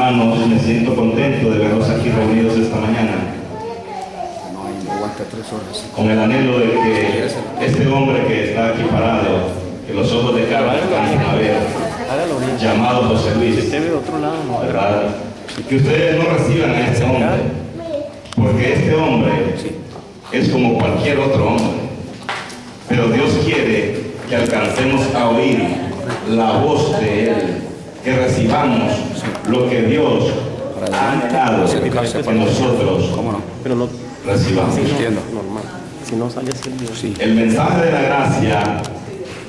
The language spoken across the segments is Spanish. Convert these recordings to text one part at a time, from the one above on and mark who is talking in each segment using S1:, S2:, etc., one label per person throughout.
S1: Hermanos, me siento contento de verlos aquí reunidos esta mañana, con el anhelo de que este hombre que está aquí parado, que los ojos de cada uno alcancen a ver, llamado José Luis, ¿verdad? Que ustedes no reciban a este hombre, porque este hombre es como cualquier otro hombre, pero Dios quiere que alcancemos a oír la voz de Él, que recibamos lo que Dios ha dado, que nosotros recibamos. El mensaje de la gracia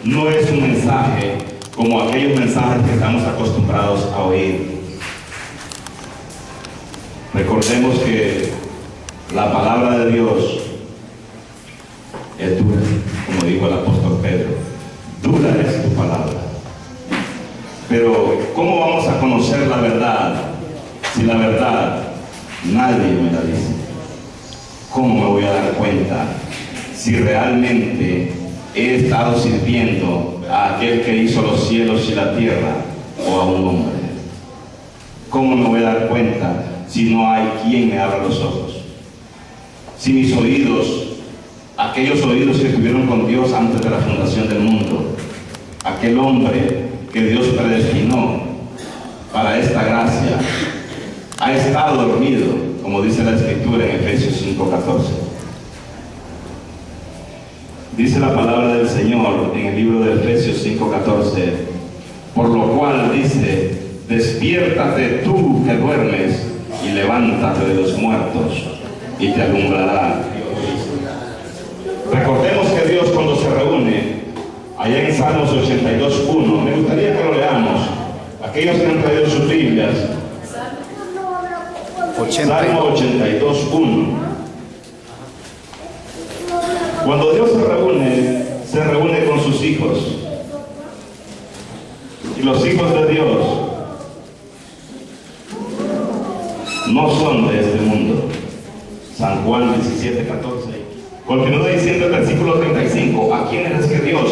S1: no es un mensaje como aquellos mensajes que estamos acostumbrados a oír. Recordemos que la palabra de Dios es dura, como dijo el apóstol Pedro. Dura es tu palabra. Pero ¿cómo vamos a conocer la verdad si la verdad nadie me la dice? ¿Cómo me voy a dar cuenta si realmente he estado sirviendo a aquel que hizo los cielos y la tierra o a un hombre? ¿Cómo me voy a dar cuenta si no hay quien me abra los ojos? Si mis oídos, aquellos oídos que estuvieron con Dios antes de la fundación del mundo, aquel hombre que Dios predestinó para esta gracia, ha estado dormido, como dice la Escritura en Efesios 5:14. Dice la palabra del Señor en el libro de Efesios 5:14, por lo cual dice, despiértate tú que duermes y levántate de los muertos y te alumbrará. Recordemos que Dios cuando se reúne, allá en Salmos 82:1, me gustaría que lo leamos, aquellos que han traído sus Biblias, Salmo 82:1. Cuando Dios se reúne con sus hijos, y los hijos de Dios no son de este mundo. San Juan 17:14. Continúa diciendo el versículo 35, ¿a quiénes es que Dios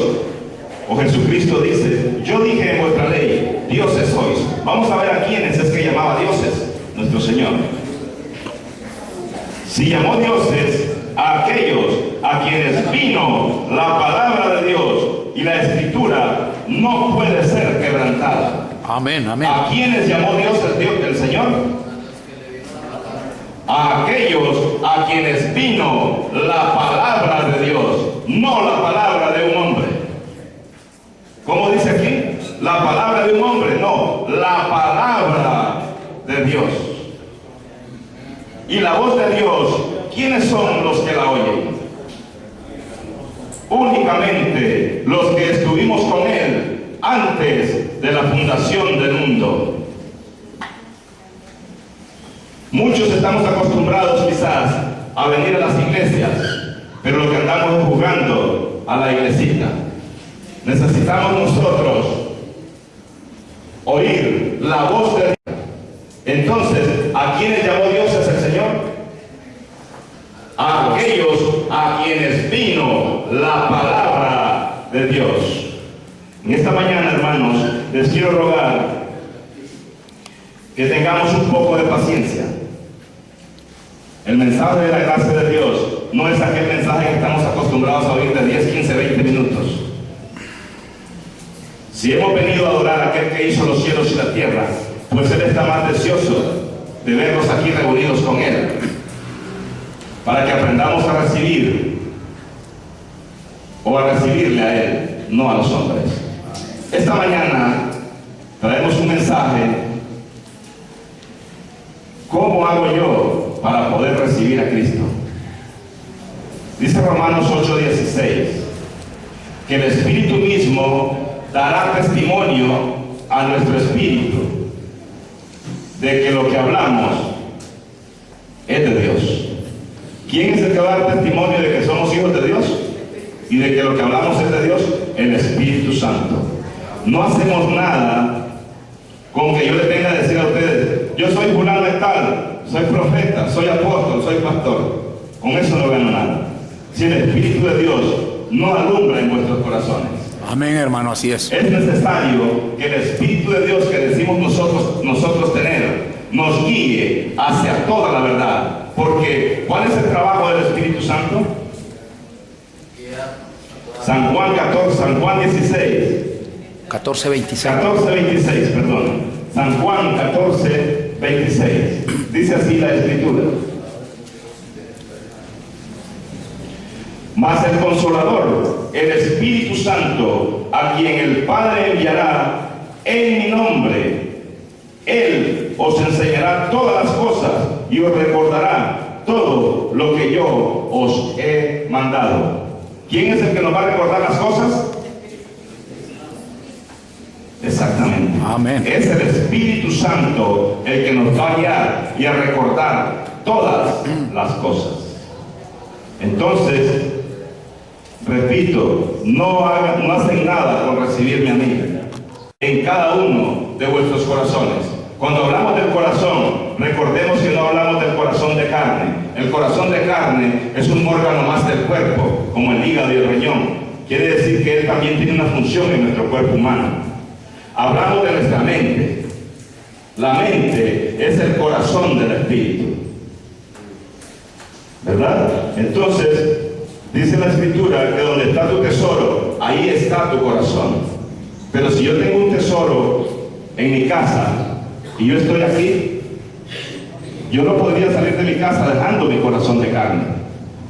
S1: o Jesucristo dice? Yo dije en vuestra ley, dioses sois. Vamos a ver a quiénes es que llamaba dioses nuestro Señor. Si llamó dioses a aquellos a quienes vino la palabra de Dios y la Escritura no puede ser quebrantada.
S2: Amén, amén.
S1: ¿A quiénes llamó Dios el Señor? A aquellos a quienes vino la palabra de Dios, no la palabra de un hombre. ¿Cómo dice aquí? La palabra de un hombre, no, la palabra de Dios. Y la voz de Dios, ¿quiénes son los que la oyen? Únicamente los que estuvimos con Él antes de la fundación del mundo. Muchos estamos acostumbrados quizás a venir a las iglesias, pero lo que andamos es jugando a la iglesita. Necesitamos nosotros oír la voz de Dios. Entonces, ¿a quiénes llamó Dios es el Señor? A aquellos a quienes vino la palabra de Dios. En esta mañana, hermanos, les quiero rogar que tengamos un poco de paciencia. El mensaje de la gracia de Dios no es aquel mensaje que estamos acostumbrados a oír de 10, 15, 20 minutos. Si hemos venido a adorar a aquel que hizo los cielos y la tierra, pues Él está más deseoso de vernos aquí reunidos con Él, para que aprendamos a recibir o a recibirle a Él, no a los hombres. Esta mañana traemos un mensaje. ¿Cómo hago yo para poder recibir a Cristo? Dice Romanos 8:16 que el Espíritu mismo dará testimonio a nuestro espíritu de que lo que hablamos es de Dios. ¿Quién es el que va a dar testimonio de que somos hijos de Dios y de que lo que hablamos es de Dios? El Espíritu Santo. No hacemos nada con que yo le venga a decir a ustedes, yo soy fulano de tal, soy profeta, soy apóstol, soy pastor. Con eso no gano nada. Si el Espíritu de Dios no alumbra en vuestros corazones.
S2: Amén, hermano, así es.
S1: Es necesario que el Espíritu de Dios que decimos nosotros tener nos guíe hacia toda la verdad. Porque, ¿cuál es el trabajo del Espíritu Santo? San Juan 14, San Juan 16. 14:26, perdón. San Juan 14:26. Dice así la Escritura. Mas el Consolador, el Espíritu Santo, a quien el Padre enviará en mi nombre, Él os enseñará todas las cosas y os recordará todo lo que yo os he mandado. ¿Quién es el que nos va a recordar las cosas? Exactamente.
S2: Amén.
S1: Es el Espíritu Santo el que nos va a guiar y a recordar todas las cosas. Entonces, repito, no hacen nada con recibirme a mí en cada uno de vuestros corazones. Cuando hablamos del corazón, recordemos que no hablamos del corazón de carne. El corazón de carne es un órgano más del cuerpo, como el hígado y el riñón. Quiere decir que él también tiene una función en nuestro cuerpo humano. Hablamos de nuestra mente. La mente es el corazón del espíritu, ¿verdad? Entonces, dice la Escritura que donde está tu tesoro, ahí está tu corazón. Pero si yo tengo un tesoro en mi casa y yo estoy aquí, yo no podría salir de mi casa dejando mi corazón de carne,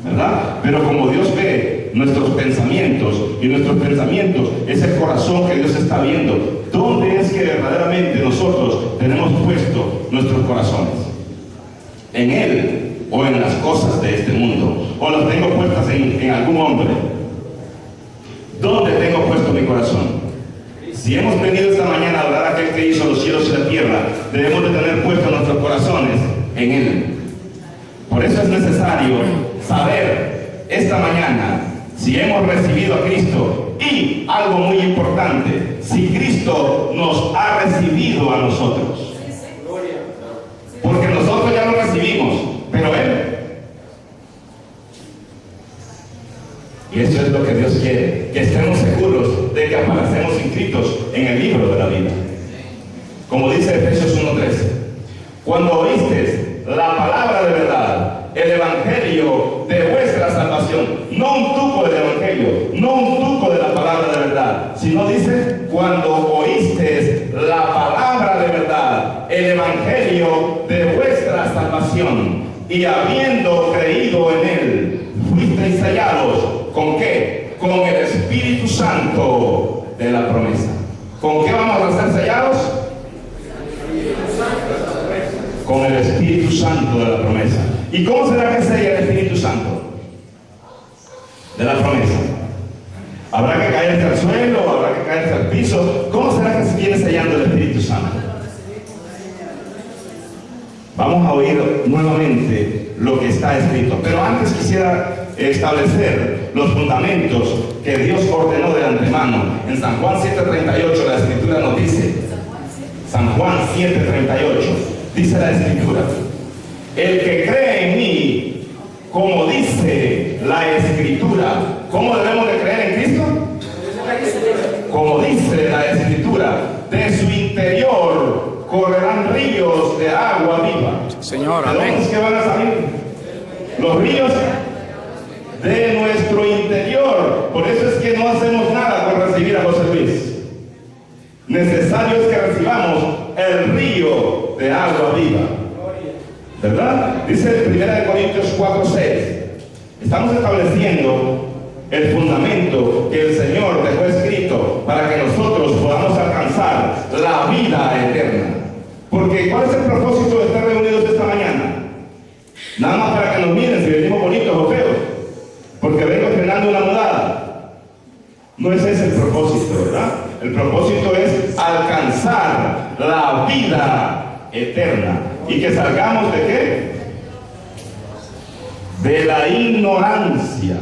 S1: ¿verdad? Pero como Dios ve nuestros pensamientos, y nuestros pensamientos es el corazón que Dios está viendo, ¿dónde es que verdaderamente nosotros tenemos puesto nuestros corazones? ¿En Él o en las cosas de este mundo? ¿O las tengo puestas en algún hombre? ¿Dónde tengo puesto mi corazón? Si hemos venido esta mañana a adorar a aquel que hizo los cielos y la tierra, debemos de tener puestos nuestros corazones en Él. Por eso es necesario saber esta mañana si hemos recibido a Cristo, y algo muy importante, si Cristo nos ha recibido a nosotros. Porque nosotros ya lo recibimos, pero Él. Y eso es lo que Dios quiere, que estemos seguros de que aparecemos inscritos en el libro de la vida. Como dice Efesios 1:13, cuando oíste la palabra de verdad, el evangelio de vuestra salvación, no un tuco del evangelio, no un tuco de la palabra de verdad, sino dice, cuando oíste la palabra de verdad, el evangelio de vuestra salvación, y habiendo creído en él, fuisteis sellados, ¿con qué? Con el Espíritu Santo de la promesa. ¿Con qué vamos a ser sellados? Con el Espíritu Santo de la promesa. ¿Y cómo será que sella el Espíritu Santo de la promesa? ¿Habrá que caerse al suelo? ¿Habrá que caerse al piso? ¿Cómo será que se viene sellando el Espíritu Santo? Vamos a oír nuevamente lo que está escrito. Pero antes quisiera establecer los fundamentos que Dios ordenó de antemano. En San Juan 7:38 la Escritura nos dice, San Juan 7:38, dice la Escritura, el que cree en mí, como dice la Escritura. ¿Cómo debemos de creer en Cristo? Como dice la Escritura, de su interior correrán ríos de agua viva.
S2: Señor,
S1: ¿De dónde es que van a salir? Los ríos de nuestro interior. Por eso es que no hacemos nada por recibir a José Luis. Necesario es que recibamos el río de agua viva, ¿verdad? Dice 1 Corintios 4:6. Estamos estableciendo el fundamento que el Señor dejó escrito para que nosotros podamos alcanzar la vida eterna. Porque ¿cuál es el propósito de estar reunidos esta mañana? Nada más para que nos miren si venimos bonitos o feos, porque vengo estrenando una mudada. No es ese el propósito, ¿verdad? El propósito es alcanzar la vida eterna. ¿Y que salgamos de qué? De la ignorancia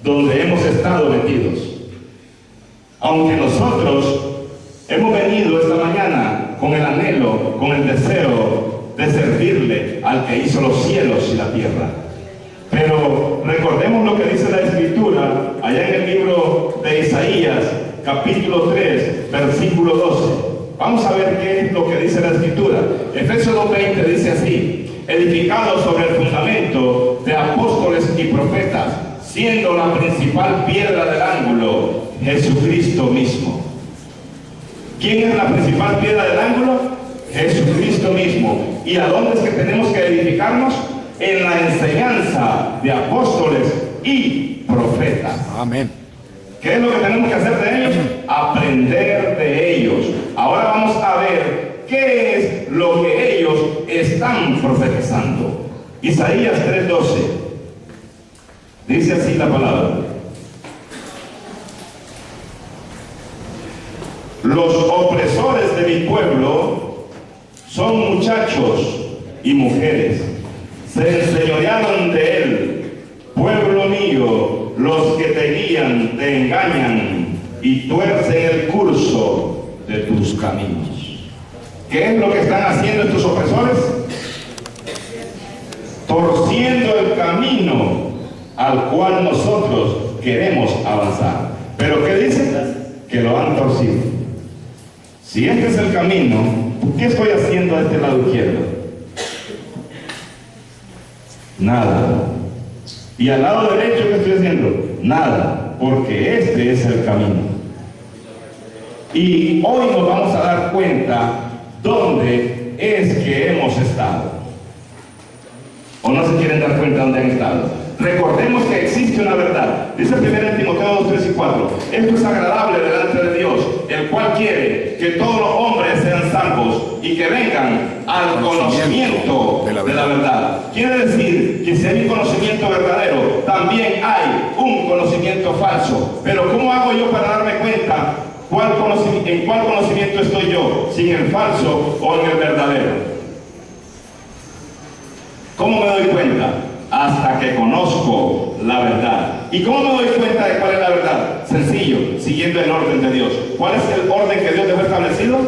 S1: donde hemos estado metidos. Aunque nosotros hemos venido esta mañana con el anhelo, con el deseo de servirle al que hizo los cielos y la tierra. Pero recordemos lo que dice la Escritura allá en el libro de Isaías, capítulo 3, versículo 12. Vamos a ver qué es lo que dice la Escritura. Efesios 2:20 dice así: edificados sobre el fundamento de apóstoles y profetas, siendo la principal piedra del ángulo Jesucristo mismo. ¿Quién es la principal piedra del ángulo? Jesucristo mismo. ¿Y a dónde es que tenemos que edificarnos? En la enseñanza de apóstoles y profetas.
S2: Amén.
S1: ¿Qué es lo que tenemos que hacer de ellos? Aprender de ellos. Ahora vamos a ver qué es lo que ellos están profetizando. Isaías 3:12. Dice así la palabra: los opresores de mi pueblo son muchachos y mujeres, se enseñorearon de él. Pueblo mío, los que te guían te engañan y tuercen el curso de tus caminos. ¿Qué es lo que están haciendo estos opresores? Torciendo el camino al cual nosotros queremos avanzar. ¿Pero qué dice? Que lo han torcido. Si este es el camino, ¿qué estoy haciendo a este lado izquierdo? Nada. Y al lado derecho, ¿qué estoy haciendo? Nada, porque este es el camino. Y hoy nos vamos a dar cuenta dónde es que hemos estado. ¿O no se quieren dar cuenta dónde han estado? Recordemos que existe una verdad. Dice 1 Timoteo 2:3-4: esto es agradable delante de Dios, el cual quiere que todos los hombres sean salvos y que vengan al conocimiento de la verdad. Quiere decir que si hay un conocimiento verdadero, también hay un conocimiento falso. Pero ¿cómo hago yo para darme cuenta en cuál conocimiento estoy yo? ¿Si en el falso o en el verdadero? ¿Cómo me doy cuenta? Hasta que conozco la verdad. ¿Y cómo me doy cuenta de cuál es la verdad? Sencillo, siguiendo el orden de Dios. ¿Cuál es el orden que Dios dejó establecido?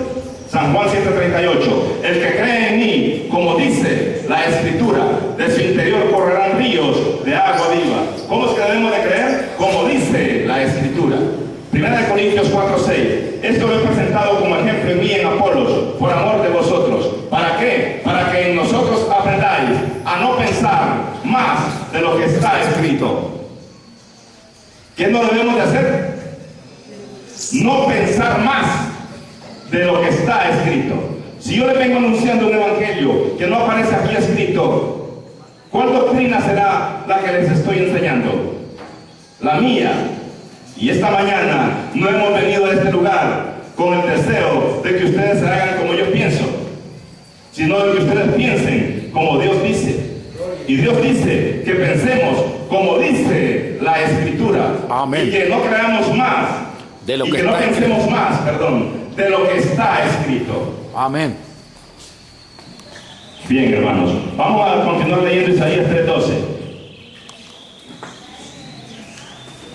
S1: San Juan 7:38: el que cree en mí, como dice la Escritura, de su interior correrán ríos de agua viva. ¿Cómo es que debemos de creer? Como dice la Escritura. 1 Corintios 4:6: esto lo he presentado como ejemplo en mí, en Apolos, por amor de vosotros. ¿Para qué? Para que en nosotros aprendáis a no pensar más de lo que está escrito. ¿Qué no debemos de hacer? No pensar más de lo que está escrito. Si yo le vengo anunciando un evangelio que no aparece aquí escrito, ¿cuál doctrina será la que les estoy enseñando? La mía. Y esta mañana no hemos venido a este lugar con el deseo de que ustedes se hagan como yo pienso, sino de que ustedes piensen como Dios dice. Y Dios dice que pensemos como dice la Escritura.
S2: Amén.
S1: Y que no creamos más
S2: de lo
S1: y
S2: que
S1: que no
S2: está
S1: pensemos más, de lo que está escrito.
S2: Amén.
S1: Bien, hermanos, vamos a continuar leyendo Isaías 3:12.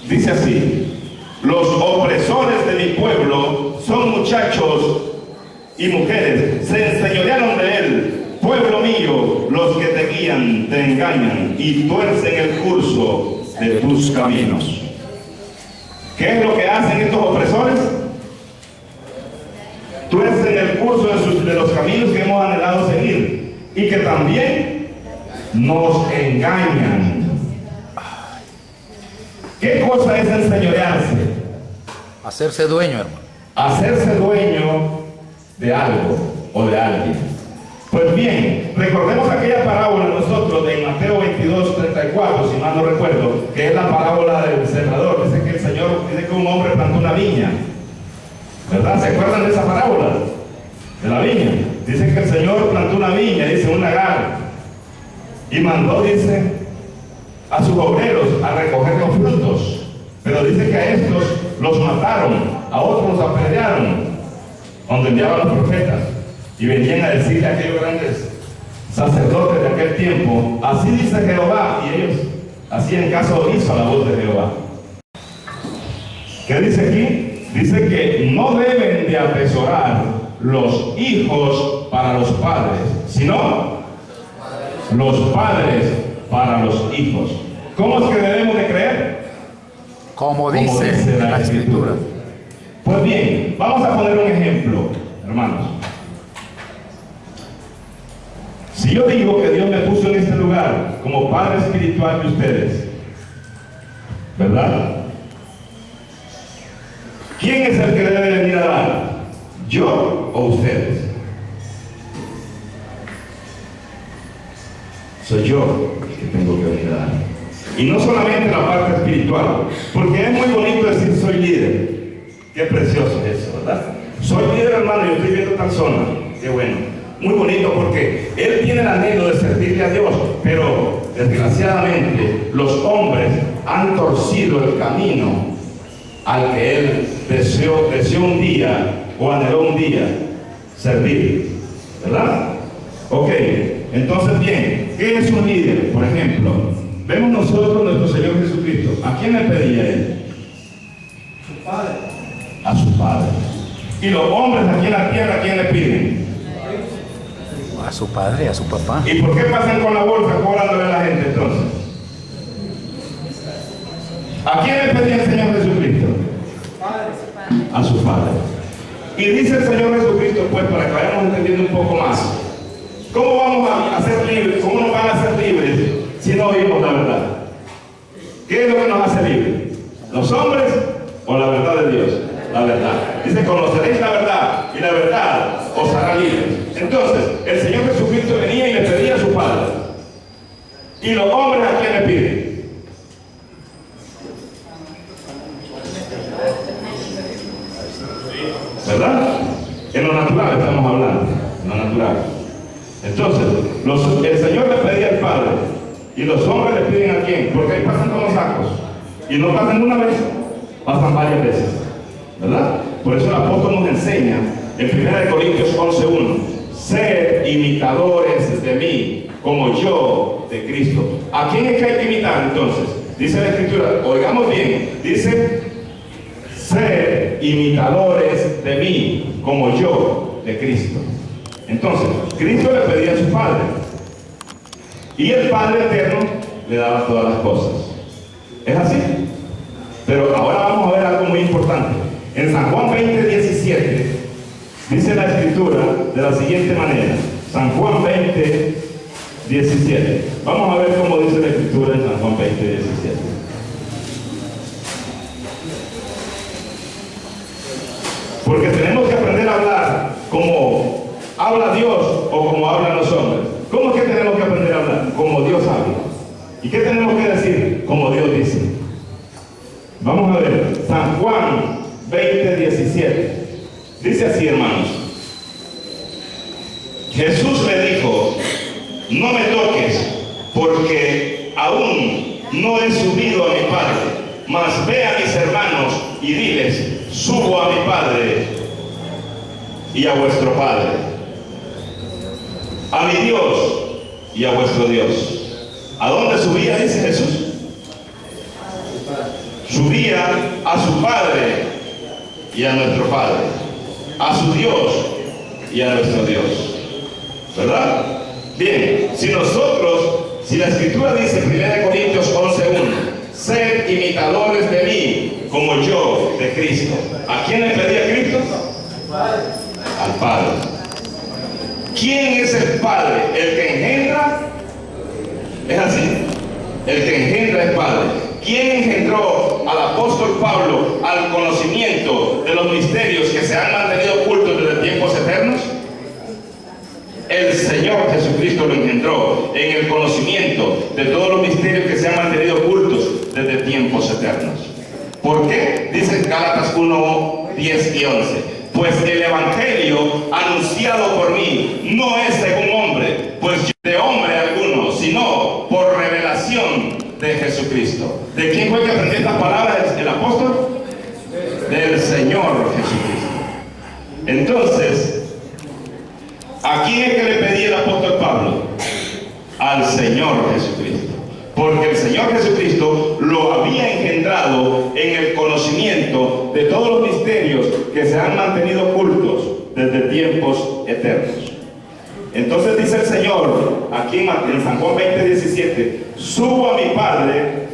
S1: Dice así: los opresores de mi pueblo son muchachos y mujeres, se enseñorearon de él. Pueblo mío, los que te guían te engañan y tuercen el curso de tus caminos. ¿Qué es lo que hacen estos opresores? Tuercen el curso de los caminos que hemos anhelado seguir, y que también nos engañan. ¿Qué cosa es enseñorearse?
S2: Hacerse dueño, hermano.
S1: Hacerse dueño de algo o de alguien. Pues bien, recordemos aquella parábola nosotros de Mateo 22:34, si mal no recuerdo, que es la parábola del sembrador. Dice que el Señor, dice que un hombre plantó una viña, ¿verdad? ¿Se acuerdan de esa parábola? De la viña. Dice que el Señor plantó una viña, dice un lagar, y mandó, dice, a sus obreros a recoger los frutos. Pero dice que a estos los mataron, a otros los apedrearon, donde enviaban los profetas. Y venían a decirle a aquellos grandes sacerdotes de aquel tiempo: así dice Jehová. Y ellos hacían caso omiso a la voz de Jehová. ¿Qué dice aquí? Dice que no deben de atesorar los hijos para los padres, sino los padres para los hijos. ¿Cómo es que debemos de creer?
S2: Como dice la Escritura.
S1: Pues bien, vamos a poner un ejemplo. hermanos. Si yo digo que Dios me puso en este lugar como Padre espiritual de ustedes, ¿verdad? ¿Quién es el que debe venir a dar? ¿Yo o ustedes? Soy yo el que tengo que venir a dar. Y no solamente la parte espiritual, porque es muy bonito decir soy líder. Qué precioso es eso, ¿verdad? Soy líder, hermano, yo estoy viendo tal zona. Qué bueno. Muy bonito porque él tiene el anhelo de servirle a Dios, pero desgraciadamente los hombres han torcido el camino al que él deseó un día o anheló un día servir, ¿verdad? Ok, entonces bien, ¿qué es un líder? Por ejemplo, vemos nosotros nuestro Señor Jesucristo. ¿A quién le pedía él?
S3: Su padre.
S1: A su Padre. Y los hombres aquí en la tierra, ¿a quién le piden?
S2: A su padre, a su papá.
S1: ¿Y por qué pasan con la bolsa cobrándole a la gente entonces? ¿A quién le pedía el Señor Jesucristo? A su Padre. Y dice el Señor Jesucristo, pues, para que vayamos entendiendo un poco más, ¿cómo vamos a ser libres? ¿Cómo nos van a ser libres si no oímos la verdad? ¿Qué es lo que nos hace libres? ¿Los hombres o la verdad de Dios? La verdad. Dice, conoceréis la verdad y la verdad os hará libres. Entonces, el Señor Jesucristo venía y le pedía a su Padre. ¿Y los hombres a quién le piden? ¿Verdad? En lo natural estamos hablando, en lo natural. Entonces, el Señor le pedía al Padre y los hombres le piden a quién, porque ahí pasan con los sacos y no pasan una vez, pasan varias veces, ¿verdad? Por eso el apóstol nos enseña en 1 Corintios 11:1, sed imitadores de mí como yo de Cristo. ¿A quién es que hay que imitar entonces? Dice la Escritura, oigamos bien, dice, sed imitadores de mí como yo de Cristo. Entonces, Cristo le pedía a su Padre y el Padre eterno le daba todas las cosas. ¿Es así? Pero ahora vamos a ver algo muy importante. En San Juan 20:17 dice la Escritura de la siguiente manera. San Juan 20:17. Vamos a ver cómo dice la Escritura en San Juan 20:17. Porque tenemos que aprender a hablar como habla Dios o como hablan los hombres. ¿Cómo es que tenemos que aprender a hablar? Como Dios habla. ¿Y qué tenemos que decir? Como Dios dice. Vamos a ver, San Juan 20:17. Dice así, hermanos. Jesús le dijo, no me toques, porque aún no he subido a mi Padre, mas ve a mis hermanos y diles, subo a mi Padre y a vuestro Padre, a mi Dios y a vuestro Dios. ¿A dónde subía? Dice Jesús. Subía a su Padre y a nuestro Padre, a su Dios y a nuestro Dios. ¿Verdad? Bien, si la Escritura dice en 1 Corintios 11:1, sed imitadores de mí como yo de Cristo. ¿A quién le pedía Cristo? Al Padre. ¿Quién es el Padre? ¿El que engendra? ¿Es así? El que engendra es Padre. ¿Quién engendró al apóstol Pablo al conocimiento de los misterios que se han mantenido ocultos desde tiempos eternos? El Señor Jesucristo lo engendró en el conocimiento de todos los misterios que se han mantenido ocultos desde tiempos eternos. ¿Por qué? Dice Gálatas 1:10 y 11. Pues el Evangelio anunciado por mí no es según hombre, pues yo de hombre alguno, sino por revelación de Jesucristo. ¿De quién fue que aprendió estas palabras el apóstol? Del Señor Jesucristo. Entonces, ¿a quién es que le pedía el apóstol Pablo? Al Señor Jesucristo. Porque el Señor Jesucristo lo había engendrado en el conocimiento de todos los misterios que se han mantenido ocultos desde tiempos eternos. Entonces dice el Señor, aquí en San Juan 20:17, subo a mi Padre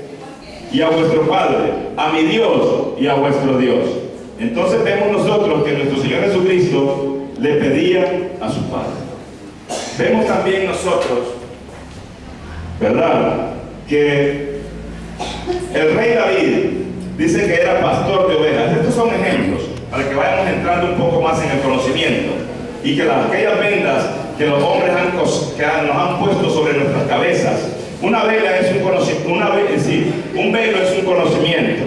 S1: y a vuestro Padre, a mi Dios y a vuestro Dios. Entonces vemos nosotros que nuestro Señor Jesucristo le pedían a su padre. Vemos también nosotros, ¿verdad?, que el rey David dice que era pastor de ovejas. Estos son ejemplos para que vayamos entrando un poco más en el conocimiento y que aquellas vendas que los hombres nos han puesto sobre nuestras cabezas, una vela es un conocimiento, un velo es un conocimiento.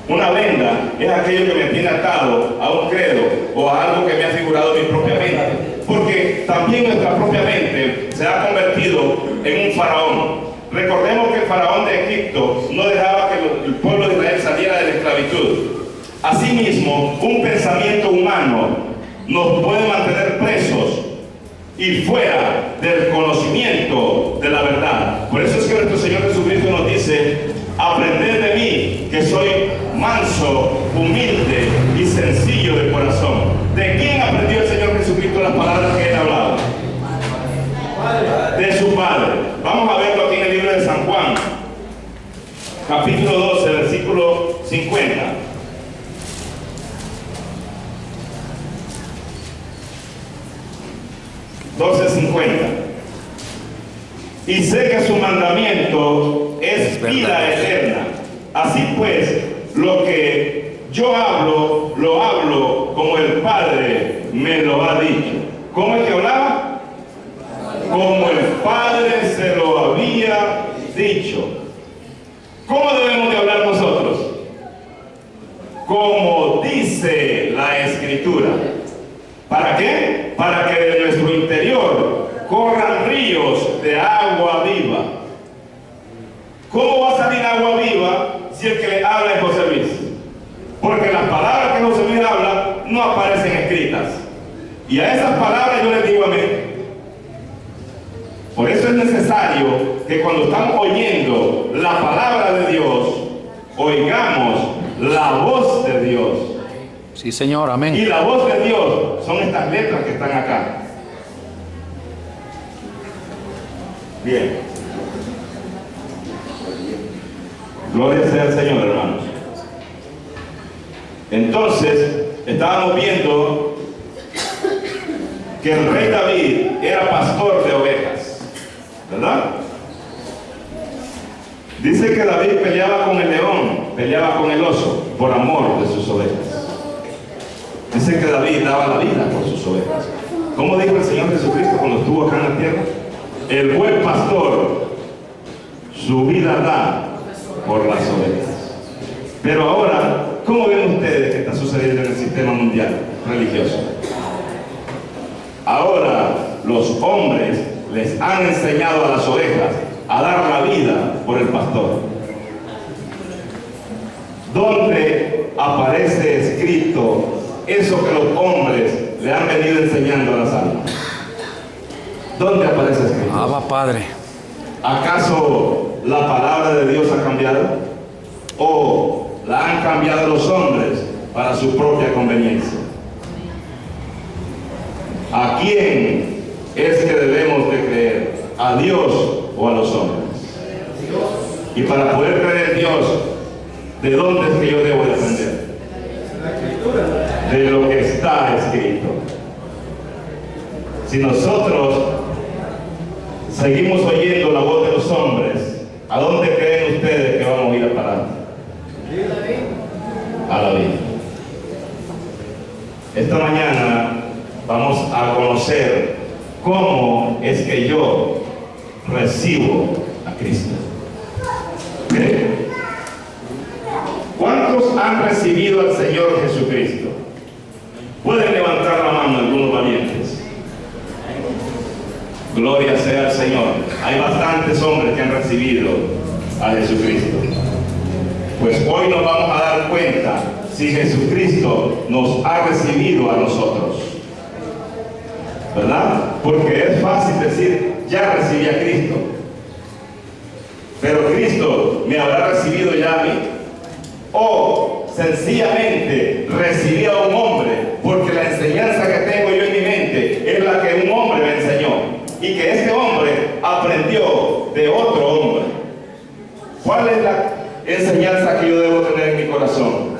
S1: Una venda es aquello que me tiene atado a un credo o a algo que me ha figurado mi propia mente. Porque también nuestra propia mente se ha convertido en un faraón. Recordemos que el faraón de Egipto no dejaba que el pueblo de Israel saliera de la esclavitud. Asimismo, un pensamiento humano nos puede mantener presos y fuera del conocimiento de la verdad. Por eso es que nuestro Señor Jesucristo nos dice: aprended de mí, que soy manso, humilde y sencillo de corazón. ¿De quién aprendió el Señor Jesucristo las palabras que Él hablaba? De su Padre. Vamos a verlo aquí en el libro de San Juan, capítulo 12, versículo 50. Y sé que su mandamiento es vida eterna. Así pues, lo que yo hablo, lo hablo como el Padre me lo ha dicho. ¿Cómo es que hablaba? Como el Padre se lo había dicho. ¿Cómo debemos de hablar nosotros? Como dice la Escritura. ¿Para qué? Para que de nuestro interior corran ríos de agua viva. ¿Cómo va a salir agua viva si el que le habla es José Luis? Porque las palabras que José Luis habla no aparecen escritas. Y a esas palabras yo les digo amén. Por eso es necesario que cuando estamos oyendo la palabra de Dios, oigamos la voz de Dios.
S2: Sí, Señor, amén.
S1: Y la voz de Dios son estas letras que están acá. Bien. Gloria sea al Señor, hermanos. Entonces, estábamos viendo que el rey David era pastor de ovejas, ¿verdad? Dice que David peleaba con el león, peleaba con el oso, por amor de sus ovejas. Dice que David daba la vida por sus ovejas. ¿Cómo dijo el Señor Jesucristo cuando estuvo acá en la tierra? El buen pastor su vida da por las ovejas. Pero ahora, ¿cómo ven ustedes que está sucediendo en el sistema mundial religioso? Ahora los hombres les han enseñado a las ovejas a dar la vida por el pastor. ¿Dónde aparece escrito eso que los hombres le han venido enseñando a las almas? ¿Dónde aparece escrito?
S2: Abba, Padre.
S1: ¿Acaso la palabra de Dios ha cambiado? ¿O la han cambiado los hombres para su propia conveniencia? ¿A quién es que debemos de creer? ¿A Dios o a los hombres? Y para poder creer en Dios, ¿de dónde es que yo debo de aprender? De lo que está escrito. Si nosotros seguimos oyendo la voz de los hombres, ¿a dónde creen ustedes que vamos a ir a parar? A la vida. Esta mañana vamos a conocer cómo es que yo recibo a Cristo. ¿Okay? ¿Cuántos han recibido al Señor Jesucristo? Pueden levantar la mano algunos valientes. Gloria sea al Señor. Hay bastantes hombres que han recibido a Jesucristo. Pues hoy nos vamos a dar cuenta si Jesucristo nos ha recibido a nosotros, ¿verdad? Porque es fácil decir, ya recibí a Cristo, pero Cristo me habrá recibido ya a mí. O sencillamente recibí a un hombre, porque la enseñanza que tengo yo en mi mente es la que un hombre me enseñó, y que este hombre aprendió de otro hombre. ¿Cuál es la enseñanza que yo debo tener en mi corazón?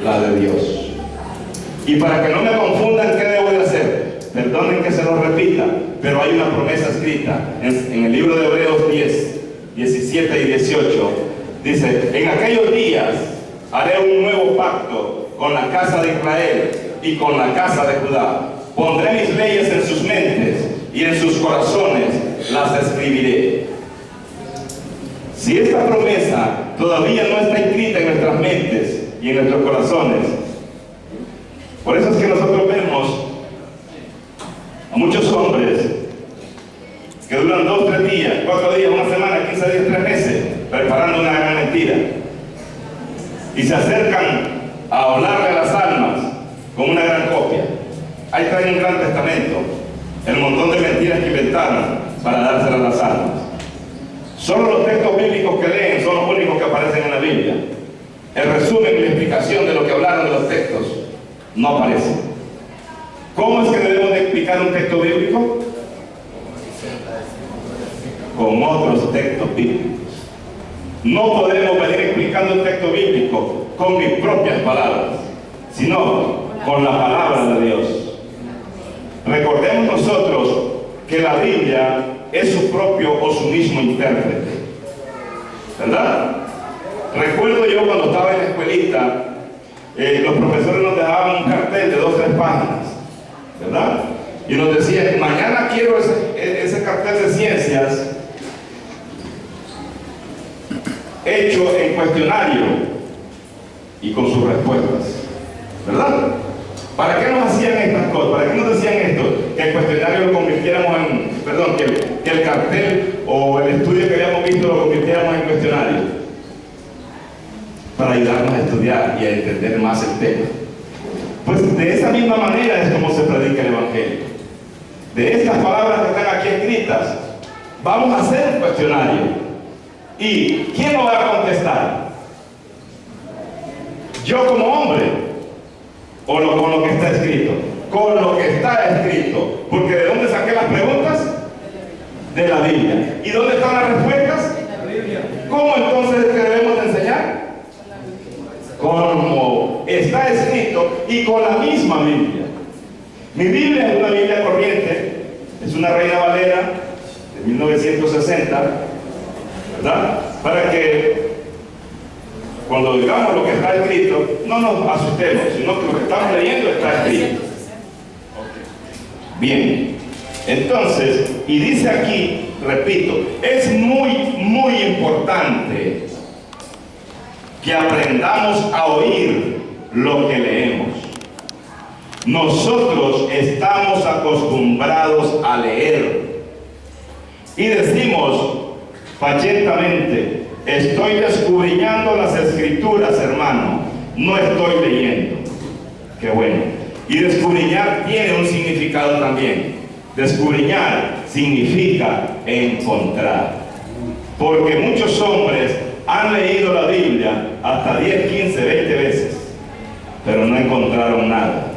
S1: La de Dios. Y para que no me confundan, ¿qué debo de hacer? Perdonen que se lo repita, pero hay una promesa escrita en el libro de Hebreos 10, 17 y 18. Dice, en aquellos días haré un nuevo pacto con la casa de Israel y con la casa de Judá. Pondré mis leyes en sus mentes y en sus corazones las escribiré. Si esta promesa todavía no está escrita en nuestras mentes y en nuestros corazones, por eso es que nosotros vemos a muchos hombres que duran 2, 3 días, 4 días, una semana, 15 días, 3 meses, preparando una gran mentira. Y se acercan a hablarle a las almas con una gran copia. Ahí está en un gran testamento el montón de mentiras que inventaron para dárselas a las almas. Solo los textos bíblicos que leen son los únicos que aparecen en la Biblia. El resumen y la explicación de lo que hablaron de los textos no aparece. ¿Cómo es que debemos de explicar un texto bíblico? Con otros textos bíblicos. No podemos venir explicando un texto bíblico con mis propias palabras, sino con la palabra de Dios. Recordemos nosotros que la Biblia es su propio o su mismo intérprete, ¿verdad? Recuerdo yo cuando estaba en la escuelita, los profesores nos dejaban un cartel de 2 o 3 páginas, ¿verdad? Y nos decían, mañana quiero ese cartel de ciencias hecho en cuestionario y con sus respuestas, ¿verdad? ¿Para qué nos hacían estas cosas? ¿Para qué nos decían esto? Que el cuestionario lo convirtiéramos en, perdón, que el cartel o el estudio que habíamos visto lo convirtiéramos en cuestionario, para ayudarnos a estudiar y a entender más el tema. Pues de esa misma manera es como se predica el Evangelio. De estas palabras que están aquí escritas, vamos a hacer un cuestionario. ¿Y quién lo va a contestar? ¿Yo como hombre? ¿O con lo que está escrito? Con lo que está escrito. Porque ¿de dónde saqué las preguntas? De la Biblia. ¿Y dónde están las respuestas? ¿Cómo entonces es que debemos de enseñar? Como está escrito y con la misma Biblia. Mi Biblia es una Biblia corriente, es una Reina Valera de 1960, ¿verdad? Para que cuando digamos lo que está escrito, no nos asustemos, sino que lo que estamos leyendo está escrito. Bien, entonces, y dice aquí, repito, es muy importante que aprendamos a oír lo que leemos. Nosotros estamos acostumbrados a leer y decimos pacientemente, estoy escudriñando las escrituras, hermano, no estoy leyendo. Qué bueno. Y descubrillar tiene un significado también. Descubrillar significa encontrar. Porque muchos hombres han leído la Biblia hasta 10, 15, 20 veces, pero no encontraron nada,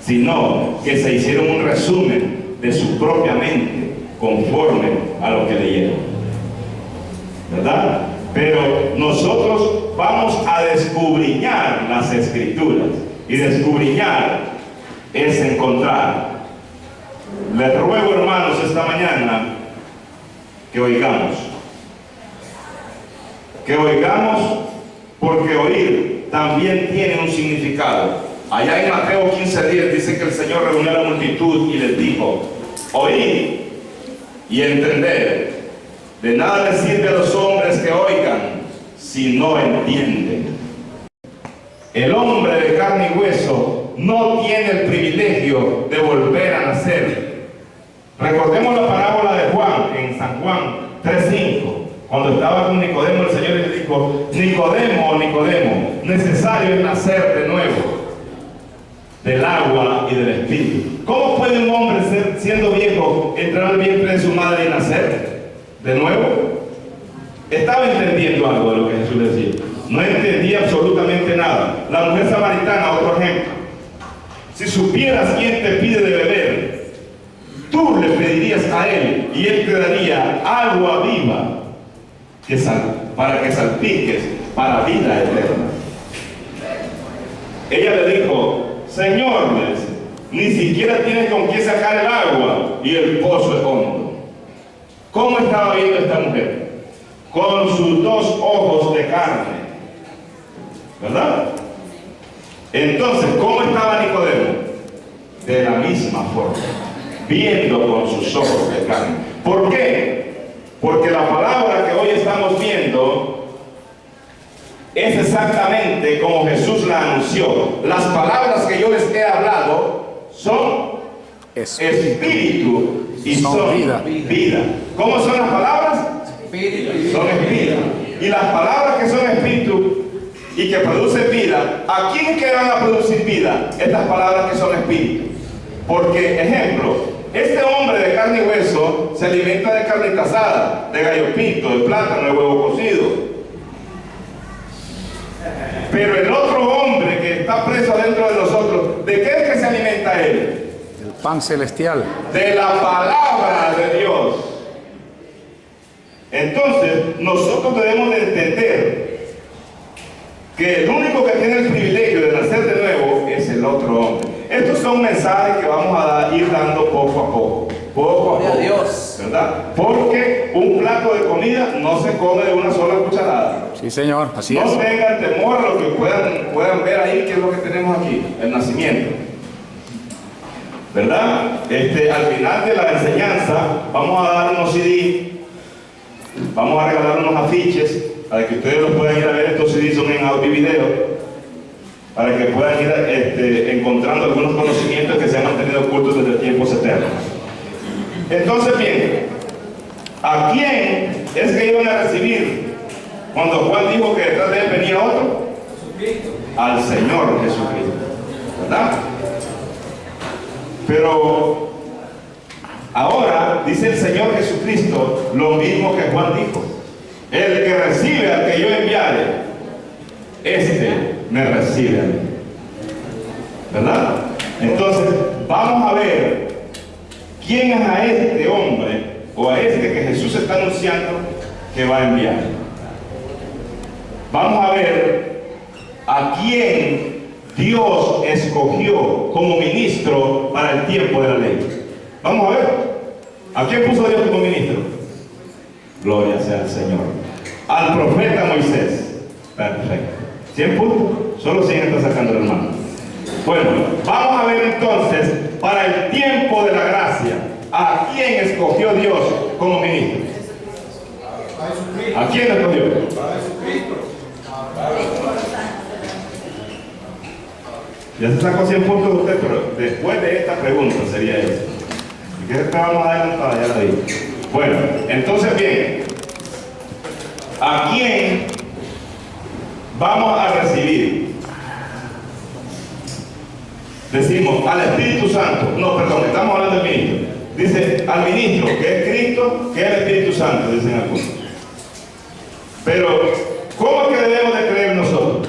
S1: sino que se hicieron un resumen de su propia mente conforme a lo que leyeron, ¿verdad? Pero nosotros vamos a descubrillar las escrituras, y descubrillar es encontrar. Les ruego, hermanos, esta mañana que oigamos, porque oír también tiene un significado. Allá en Mateo 15:10 dice que el Señor reunió a la multitud y les dijo, oíd y entender, de nada les sirve a los hombres que oigan si no entienden. El hombre de carne y hueso no tiene el privilegio de volver a nacer. Recordemos la parábola de Juan en San Juan 3:5. Cuando estaba con Nicodemo, el Señor le dijo, Nicodemo, necesario es nacer de nuevo, del agua y del Espíritu. ¿Cómo puede un hombre, siendo viejo, entrar al vientre de su madre y nacer de nuevo? Estaba entendiendo algo de lo que Jesús decía. No entendía absolutamente nada. La mujer samaritana, otro ejemplo. Si supieras quién te pide de beber, tú le pedirías a él y él te daría agua viva para que salpiques para vida eterna. Ella le dijo, Señor, le dice, ni siquiera tienes con qué sacar el agua y el pozo es hondo. ¿Cómo estaba viendo esta mujer? Con sus dos ojos de carne, ¿verdad? Entonces, ¿cómo estaba Nicodemo? De la misma forma, viendo con sus ojos de carne. ¿Por qué? Porque la palabra que hoy estamos viendo es exactamente como Jesús la anunció. Las palabras que yo les he hablado son espíritu y son vida. ¿Cómo son las palabras? Son espíritu. Y las palabras que son espíritu y que producen vida, ¿a quién que van a producir vida? Estas palabras que son espíritu. Porque, ejemplo, este hombre de carne y hueso se alimenta de carne asada, de gallo pinto, de plátano, de huevo cocido. Pero el otro hombre que está preso dentro de nosotros, ¿de qué es que se alimenta él?
S2: El pan celestial.
S1: De la palabra de Dios. Entonces, nosotros debemos de entender que el único que tiene el privilegio de nacer de nuevo es el otro hombre. Estos son mensajes que vamos a ir dando poco a poco, ¿verdad? Porque un plato de comida no se come de una sola cucharada.
S2: Sí, Señor, así es.
S1: No tengan temor a lo que puedan ver ahí, que es lo que tenemos aquí, el nacimiento, ¿verdad? Al final de la enseñanza vamos a dar unos CD, vamos a regalar unos afiches para que ustedes los puedan ir a ver. Estos CDs son en audio y video, para que puedan ir encontrando algunos conocimientos que se han mantenido ocultos desde tiempos eternos. Entonces, bien, ¿a quién es que iban a recibir cuando Juan dijo que detrás de él venía otro? Al Señor Jesucristo, ¿verdad? Pero ahora dice el Señor Jesucristo lo mismo que Juan dijo: el que recibe al que yo enviare, me recibe a mí, ¿verdad? Entonces vamos a ver quién es a este hombre o a este que Jesús está anunciando que va a enviar. Vamos a ver a quién Dios escogió como ministro para el tiempo de la ley. Vamos a ver a quién puso Dios como ministro. Gloria sea al Señor. Al profeta Moisés. Perfecto. ¿100 puntos? Solo 100 está sacando el hermano. Bueno, vamos a ver entonces, para el tiempo de la gracia, ¿a quién escogió Dios como ministro? ¿A quién escogió? Ya se sacó 100 puntos de usted, pero después de esta pregunta sería eso. ¿Y qué vamos a adelantar? Ya la dije. Bueno, entonces bien, ¿a quién vamos a recibir? Decimos al Espíritu Santo. No, perdón, estamos hablando del ministro. Dice al ministro, que es Cristo, que es el Espíritu Santo, dicen algunos. Pero, ¿cómo es que debemos de creer nosotros?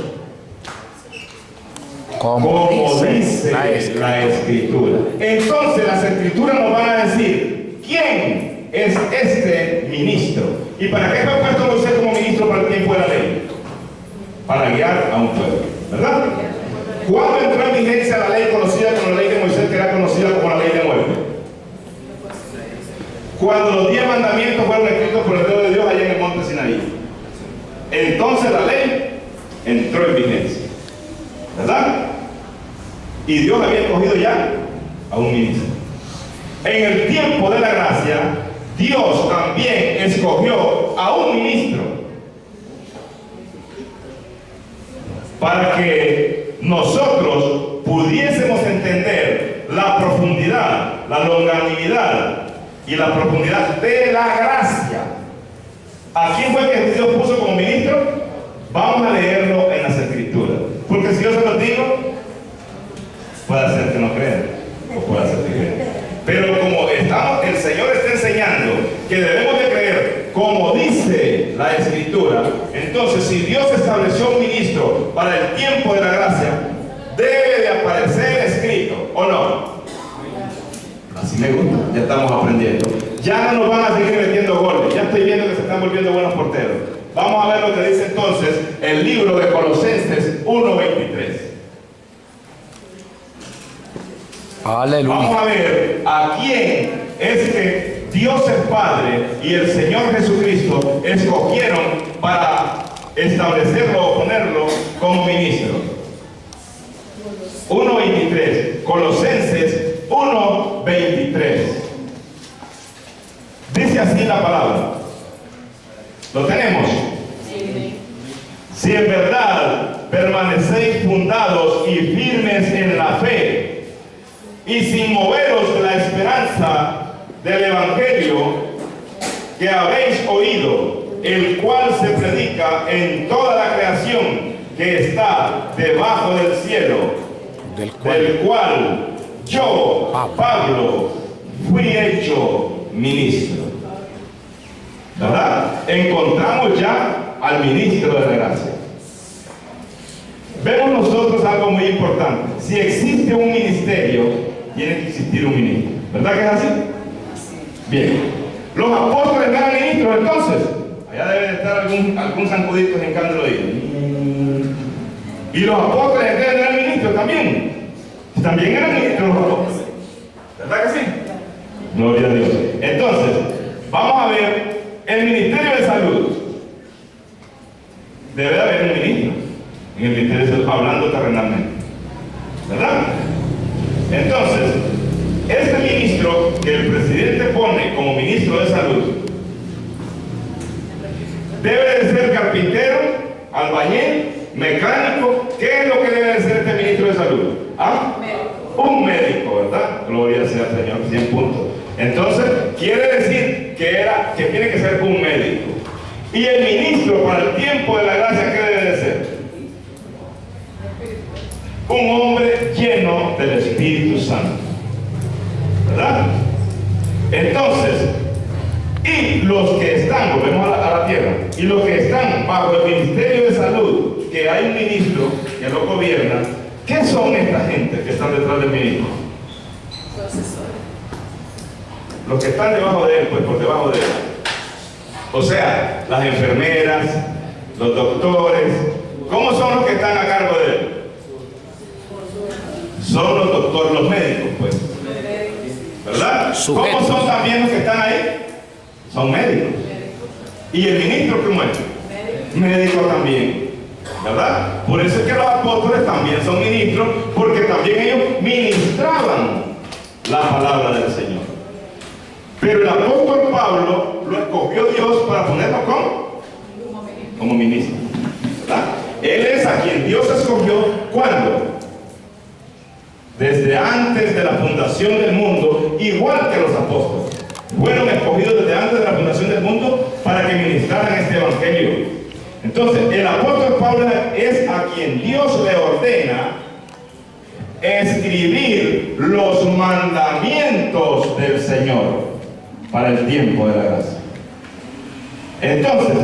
S1: Como dice la Escritura. Entonces las Escrituras nos van a decir quién es este ministro. ¿Y para qué fue puesto Moisés como ministro para el tiempo de la ley? Para guiar a un pueblo, ¿verdad? ¿Cuándo entró en vigencia la ley conocida como la ley de Moisés, que era conocida como la ley de muerte? Cuando los 10 mandamientos fueron escritos por el dedo de Dios allá en el monte Sinaí. Entonces la ley entró en vigencia, ¿verdad? Y Dios había escogido ya a un ministro. En el tiempo de la gracia, Dios también escogió a un ministro para que nosotros pudiésemos entender la profundidad, la longanimidad y la profundidad de la gracia. ¿A quién fue que Dios puso como ministro? Vamos a leerlo en las Escrituras, porque si yo se los digo, puede ser que no crean, o puede ser que crean. Pero como el Señor está enseñando que debemos de creer como dice la Escritura, entonces si Dios estableció un ministro para el tiempo de la gracia, debe de aparecer escrito, ¿o no? Así me gusta, ya estamos aprendiendo. Ya no nos van a seguir metiendo goles, ya estoy viendo que se están volviendo buenos porteros. Vamos a ver lo que dice entonces el libro de Colosenses 1:23.
S2: Aleluya.
S1: vamos a ver a quién es que Dios el Padre y el Señor Jesucristo escogieron para establecerlo o ponerlo como ministro. 1:23, Colosenses 1:23. Dice así la palabra. ¿Lo tenemos? Si en verdad permanecéis fundados y firmes en la fe, y sin moveros de la esperanza del Evangelio que habéis oído, el cual se predica en toda la creación que está debajo del cielo, del cual yo, Pablo, fui hecho ministro. ¿Verdad? Encontramos ya al ministro de la gracia. Vemos nosotros algo muy importante. Si existe un ministerio, tiene que existir un ministro. ¿Verdad que es así? Bien. Los apóstoles eran ministros entonces. Allá debe de estar algún zancudito en cándalo ahí. Y los apóstoles eran ministros también. También eran ministros los apóstoles. ¿Verdad que sí? Gloria a Dios. Entonces, vamos a ver el ministerio de salud. Debe de haber un ministro en el ministerio de salud, hablando terrenalmente. ¿Verdad? Entonces, este ministro que el presidente pone como ministro de salud debe de ser carpintero, albañil, mecánico. ¿Qué es lo que debe de ser este ministro de salud? ¿Ah? Un médico, ¿verdad? Gloria sea al Señor, 100 puntos. Entonces, quiere decir que tiene que ser un médico. Y el ministro para el tiempo de la gracia, ¿qué debe de ser? Un hombre lleno del Espíritu Santo. ¿Verdad? Entonces, y los que están, volvemos a la tierra, y los que están bajo el ministerio de salud, que hay un ministro que lo gobierna, ¿qué son esta gente que están detrás del ministro? Los que están debajo de él, pues por debajo de él. O sea, las enfermeras, los doctores. ¿Cómo son los que están a cargo de él? Son los doctores, los médicos, pues. ¿Verdad? ¿Cómo son también los que están ahí? Son médicos. ¿Y el ministro cómo es? Médico también. ¿Verdad? Por eso es que los apóstoles también son ministros, porque también ellos ministraban la palabra del Señor. Pero el apóstol Pablo lo escogió Dios para ponerlo como ministro. ¿Verdad? Él es a quien Dios escogió. ¿Cuándo? Desde antes de la fundación del mundo, igual que los apóstoles. Fueron escogidos desde antes de la fundación del mundo para que ministraran este evangelio. Entonces, el apóstol Pablo es a quien Dios le ordena escribir los mandamientos del Señor para el tiempo de la gracia. Entonces,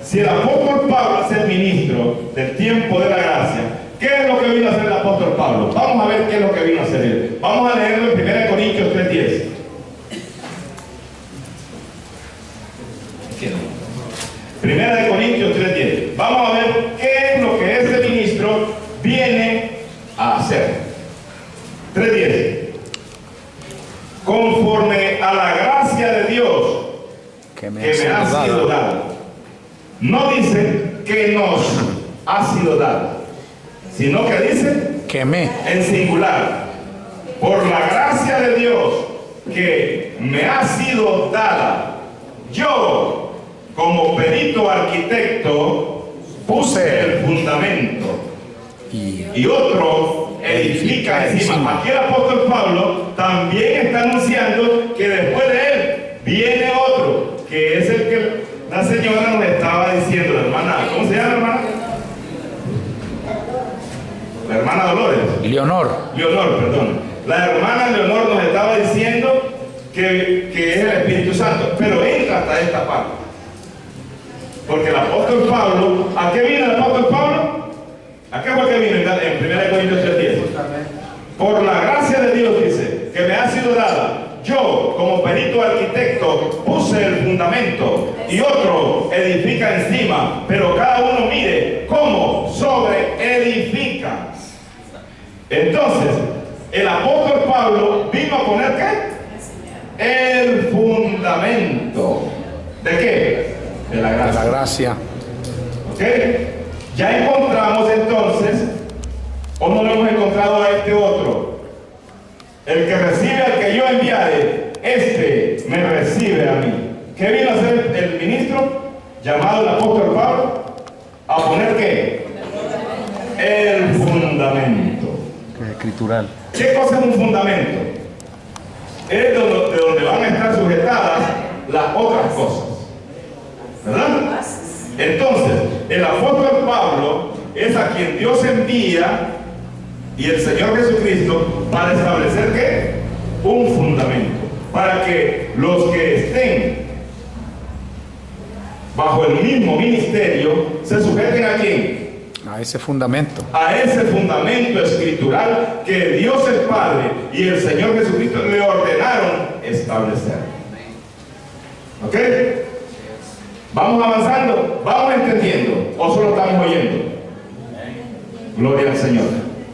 S1: si el apóstol Pablo es el ministro del tiempo de la gracia, ¿qué es lo que vino a hacer el apóstol Pablo? Vamos a ver qué es lo que vino a hacer él. Vamos a leerlo en 1 Corintios 3:10. 1 Corintios 3:10. Vamos a ver qué es lo que este ministro viene a hacer. 3:10. Conforme a la gracia de Dios que me ha sido dada. No dice que nos ha sido dada, sino que dice en singular. Por la gracia de Dios que me ha sido dada, yo como perito arquitecto puse el fundamento y otro edifica encima. Aquí el apóstol Pablo también está anunciando que después de él viene otro, que es el que la señora nos estaba diciendo, la hermana, ¿cómo se llama, hermana? La hermana Dolores. Leonor, perdón. La hermana Leonor nos estaba diciendo que es el Espíritu Santo, pero entra hasta esta parte. Porque el apóstol Pablo, ¿a qué vino el apóstol Pablo? ¿A qué fue que vino en 1 Corintios 3:10? Por la gracia de Dios, dice, que me ha sido dada, yo como perito arquitecto puse el fundamento y otro edifica encima, pero cada uno mire cómo sobre edifica. Entonces, el apóstol Pablo vino a poner ¿qué? El fundamento. ¿De qué? De la
S2: De
S1: gracia.
S2: la gracia.
S1: ¿Ok? Ya encontramos entonces, o no lo hemos encontrado a este otro. El que recibe al que yo enviare, este me recibe a mí. ¿Qué vino a hacer el ministro llamado el apóstol Pablo? A poner ¿qué? El fundamento.
S4: Escritural.
S1: ¿Qué cosa es un fundamento? Es de donde van a estar sujetadas las otras cosas, ¿verdad? Entonces, el apóstol Pablo es a quien Dios envía y el Señor Jesucristo para establecer ¿qué? Un fundamento, para que los que estén bajo el mismo ministerio se sujeten ¿a quién?
S2: A ese fundamento.
S1: A ese fundamento escritural que Dios el Padre y el Señor Jesucristo le ordenaron establecer. ¿Ok? Vamos avanzando, vamos entendiendo, o solo estamos oyendo. Gloria al Señor.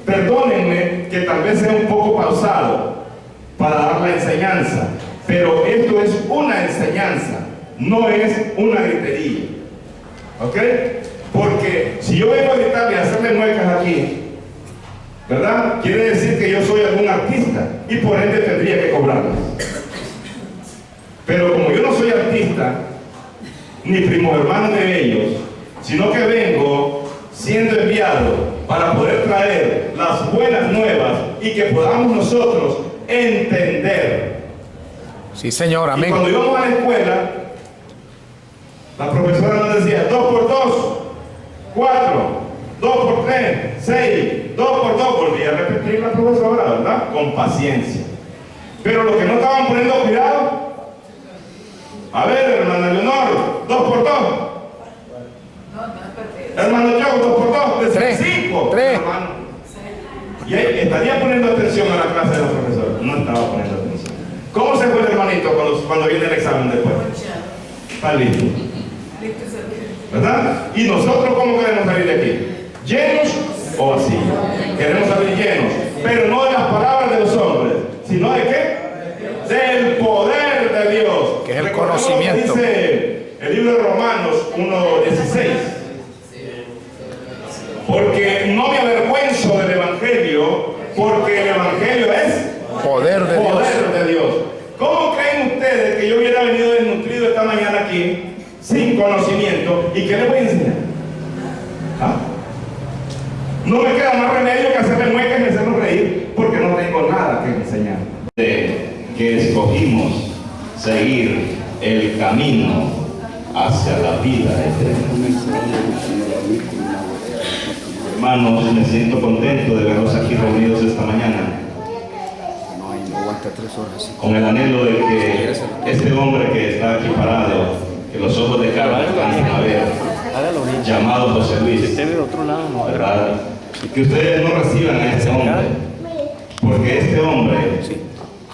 S1: Perdónenme que tal vez sea un poco pausado para dar la enseñanza, pero esto es una enseñanza, no es una gritería. ¿Ok? Porque si yo vengo a gritarle y a hacerle muecas aquí, ¿verdad? Quiere decir que yo soy algún artista y por ende tendría que cobrarlas. Pero como yo no soy artista, ni primo hermano de ellos, sino que vengo siendo enviado para poder traer las buenas nuevas y que podamos nosotros entender.
S2: Sí, Señor,
S1: Y
S2: amén.
S1: cuando íbamos a la escuela, la profesora nos decía 2 por 2, 4, 2 por 3, 6, 2 por 2, volví a repetir la profesora, ¿verdad? Con paciencia. Pero los que no estaban poniendo cuidado, a ver, hermana Leonor, 2 por 2. Hermano Joe, 2 por 2,
S2: Tres.
S1: 5.
S2: Tres.
S1: Hermano. Y ahí estaría poniendo atención a la clase de la profesora. No estaba poniendo atención. ¿Cómo se fue el hermanito cuando viene el examen después? Está listo. ¿Verdad? ¿Y nosotros cómo queremos salir de aquí? ¿Llenos o vacíos? Queremos salir llenos, pero no de las palabras de los hombres, sino de qué? Del poder de Dios.
S2: Que es el
S1: Recordemos lo que
S2: conocimiento.
S1: dice el libro de Romanos 1:16. Porque no me avergüenzo del Evangelio, porque el Evangelio es
S2: Poder de Dios.
S1: poder de Dios. ¿Cómo creen ustedes que yo hubiera venido desnutrido esta mañana aquí, sin conocimiento, y qué les voy a enseñar? ¿Ah? No me queda más remedio que hacerle muecas y hacerlos reír, porque no tengo nada que enseñar. Que escogimos seguir el camino hacia la vida eterna. Hermanos, me siento contento de verlos aquí reunidos esta mañana, con el anhelo de que este hombre que está aquí parado, que los ojos de Carlos alcancen a ver, llamado José Luis, ¿verdad? Que ustedes no reciban a este hombre, porque este hombre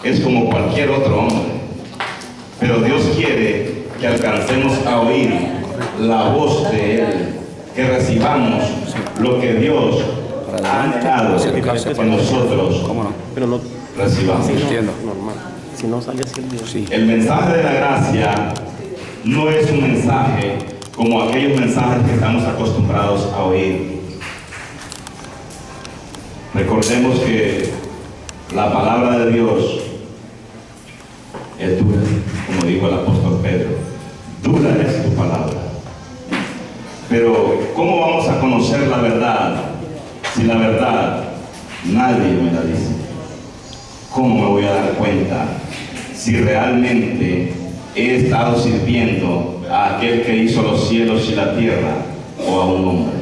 S1: es como cualquier otro hombre, pero Dios quiere que alcancemos a oír la voz de Él, que recibamos lo que Dios ha anhelado que nosotros
S4: Pero no,
S1: recibamos.
S2: Entiendo.
S4: normal. Si no sale así el Dios.
S2: Sí.
S1: El mensaje de la gracia no es un mensaje como aquellos mensajes que estamos acostumbrados a oír. Recordemos que la palabra de Dios es dura, como dijo el apóstol Pedro. Dura es tu palabra. Pero ¿cómo vamos a conocer la verdad si la verdad nadie me la dice? ¿Cómo me voy a dar cuenta si realmente he estado sirviendo a aquel que hizo los cielos y la tierra o a un hombre?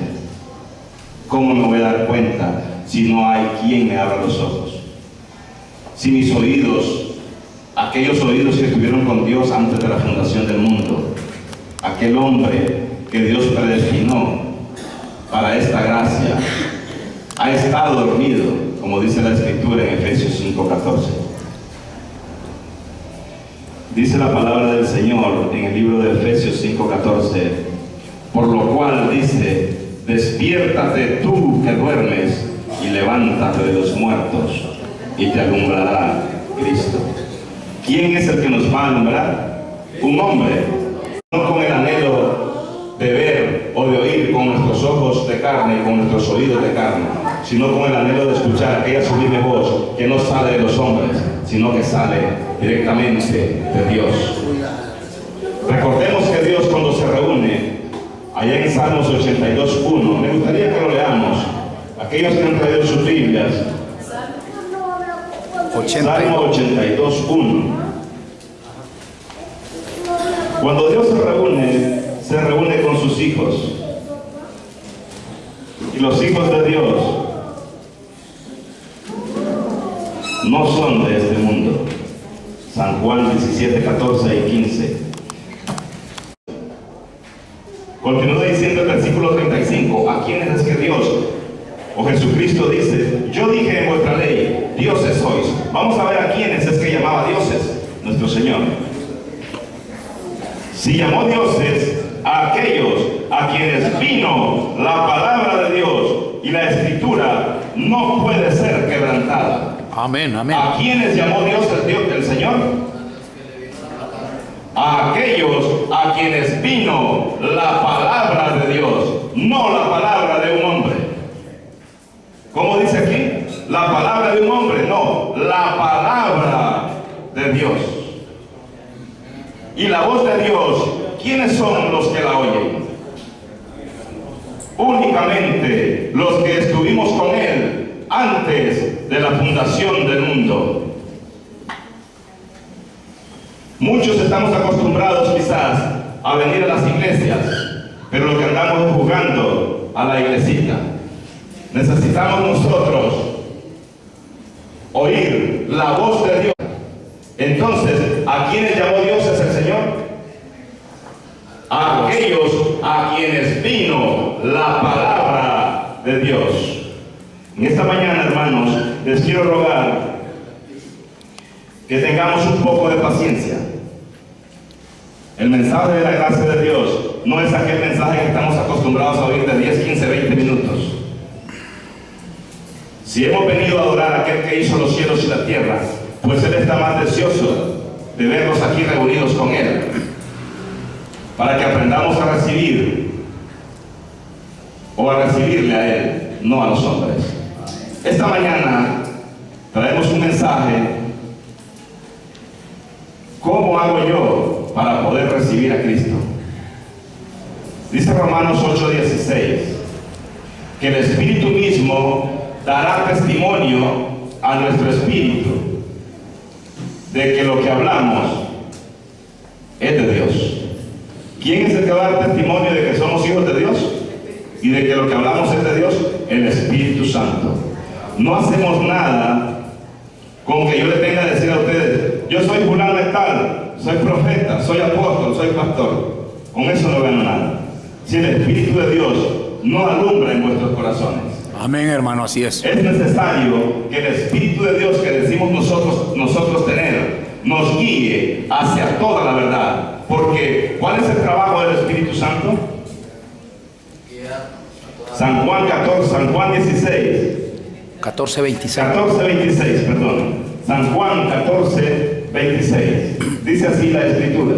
S1: ¿Cómo me voy a dar cuenta si no hay quien me abra los ojos? Si mis oídos, aquellos oídos que estuvieron con Dios antes de la fundación del mundo, aquel hombre que Dios predestinó para esta gracia, ha estado dormido, como dice la Escritura en Efesios 5:14. Dice la palabra del Señor en el libro de Efesios 5:14, por lo cual dice, despiértate tú que duermes y levántate de los muertos, y te alumbrará Cristo. ¿Quién es el que nos va a alumbrar? Un hombre, no con el anhelo de ver o de oír con nuestros ojos de carne y con nuestros oídos de carne, sino con el anhelo de escuchar aquella sublime voz que no sale de los hombres, sino que sale directamente de Dios. Recordemos que Dios, cuando se reúne allá en Salmos 82:1, me gustaría que lo leamos, aquellos que han traído sus Biblias, Salmo 82:1. Cuando Dios se reúne con sus hijos. Y los hijos de Dios no son de este mundo. San Juan 17, 14 y 15. Continúa diciendo el versículo 35. ¿A quiénes es que Dios o Jesucristo dice? Yo dije en vuestra ley, dioses sois. Vamos a ver a quiénes es que llamaba dioses nuestro Señor. Si llamó dioses a aquellos a quienes vino la palabra de Dios y la escritura no puede ser quebrantada.
S2: Amén, amén.
S1: ¿A quiénes llamó Dios el Señor? A aquellos a quienes vino la palabra de Dios, no la palabra de un hombre. ¿Cómo dice aquí? La palabra de un hombre, no, la palabra de Dios. Y la voz de Dios, ¿quiénes son los que la oyen? Únicamente los que estuvimos con Él antes de la fundación del mundo. Muchos estamos acostumbrados quizás a venir a las iglesias, pero lo que andamos es jugando a la iglesita. Necesitamos nosotros oír la voz de Dios. Entonces, ¿a quiénes llamó Dios es el Señor? A aquellos a quienes vino la palabra de Dios. En esta mañana, hermanos, les quiero rogar que tengamos un poco de paciencia. El mensaje de la gracia de Dios no es aquel mensaje que estamos acostumbrados a oír de 10, 15, 20 minutos. Si hemos venido a adorar a aquel que hizo los cielos y la tierra, pues Él está más deseoso de vernos aquí reunidos con Él, para que aprendamos a recibir o a recibirle a Él, no a los hombres. Esta mañana traemos un mensaje: ¿cómo hago yo para poder recibir a Cristo? Dice Romanos 8:16 que el Espíritu mismo dará testimonio a nuestro espíritu de que lo que hablamos es de Dios. ¿Quién es el que va a dar testimonio de que somos hijos de Dios y de que lo que hablamos es de Dios? El Espíritu Santo. No hacemos nada con que yo le tenga que decir a ustedes: yo soy fulano de tal, soy profeta, soy apóstol, soy pastor. Con eso no gano nada. Si el Espíritu de Dios no alumbra en vuestros corazones.
S2: Amén, hermano, así es.
S1: Es necesario que el Espíritu de Dios que decimos nosotros tener nos guíe hacia toda la verdad. Porque ¿cuál es el trabajo del Espíritu Santo? San Juan 16. 14:26, perdón. San Juan 14:26. Dice así la Escritura: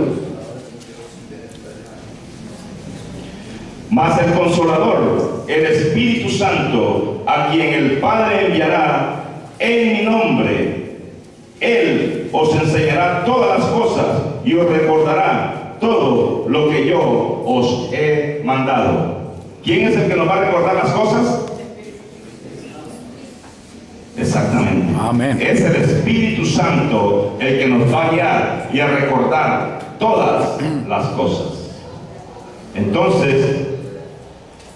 S1: mas el Consolador, el Espíritu Santo, a quien el Padre enviará en mi nombre, Él os enseñará todas las cosas y os recordará todo lo que yo os he mandado. ¿Quién es el que nos va a recordar las cosas? Exactamente.
S2: Amén.
S1: Es el Espíritu Santo el que nos va a guiar y a recordar todas las cosas. Entonces,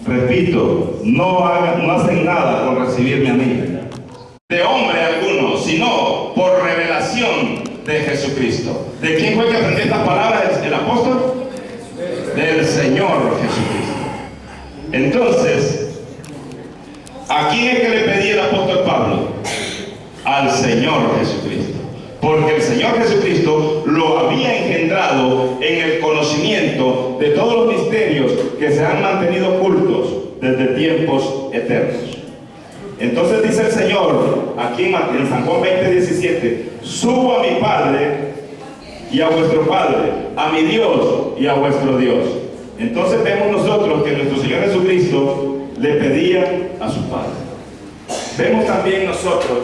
S1: repito, no hacen nada por recibirme a mí, de hombre alguno, sino por revelación de Jesucristo. ¿De quién fue que aprendió estas palabras el apóstol? Del Señor Jesucristo. Entonces, ¿a quién es que le pedía el apóstol Pablo? Al Señor Jesucristo. Porque el Señor Jesucristo lo había engendrado en el conocimiento de todos los misterios que se han mantenido ocultos desde tiempos eternos. Entonces dice el Señor, ¿a aquí en San Juan 20:17, subo a mi Padre y a vuestro Padre, a mi Dios y a vuestro Dios. Entonces vemos nosotros que nuestro Señor Jesucristo le pedía a su Padre. Vemos también nosotros,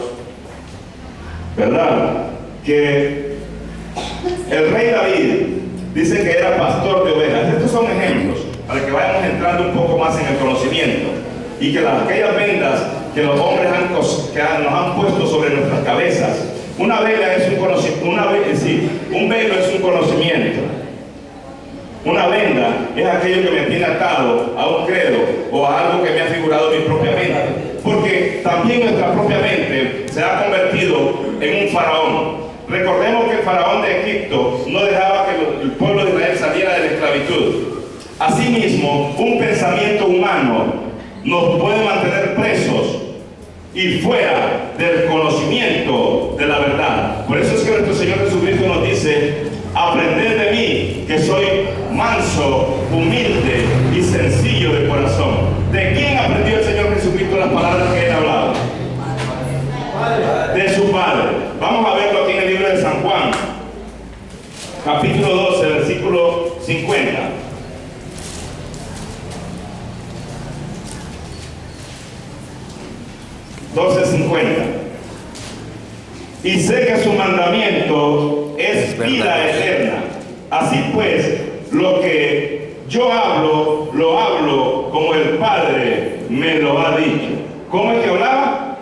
S1: ¿verdad?, que el rey David dice que era pastor de ovejas. Estos son ejemplos para que vayamos entrando un poco más en el conocimiento y que aquellas vendas que los hombres nos han puesto sobre nuestras cabezas, una vela es un conocimiento, un velo es un conocimiento. Una venda es aquello que me tiene atado a un credo o a algo que me ha figurado mi propia mente, porque también nuestra propia mente se ha convertido en un faraón. Recordemos que el faraón de Egipto no dejaba que el pueblo de Israel saliera de la esclavitud. Asimismo, un pensamiento humano nos puede mantener presos y fuera del conocimiento de la verdad. Por eso es que nuestro Señor Jesucristo nos dice: aprended de mí, que soy manso, humilde y sencillo de corazón. ¿De quién aprendió el Señor Jesucristo las palabras que Él hablaba? De su Padre. Vamos a verlo aquí en el libro de San Juan, capítulo 12, versículo 50. Y sé que su mandamiento es vida eterna. Así pues, lo que yo hablo, lo hablo como el Padre me lo ha dicho. ¿Cómo es que hablaba?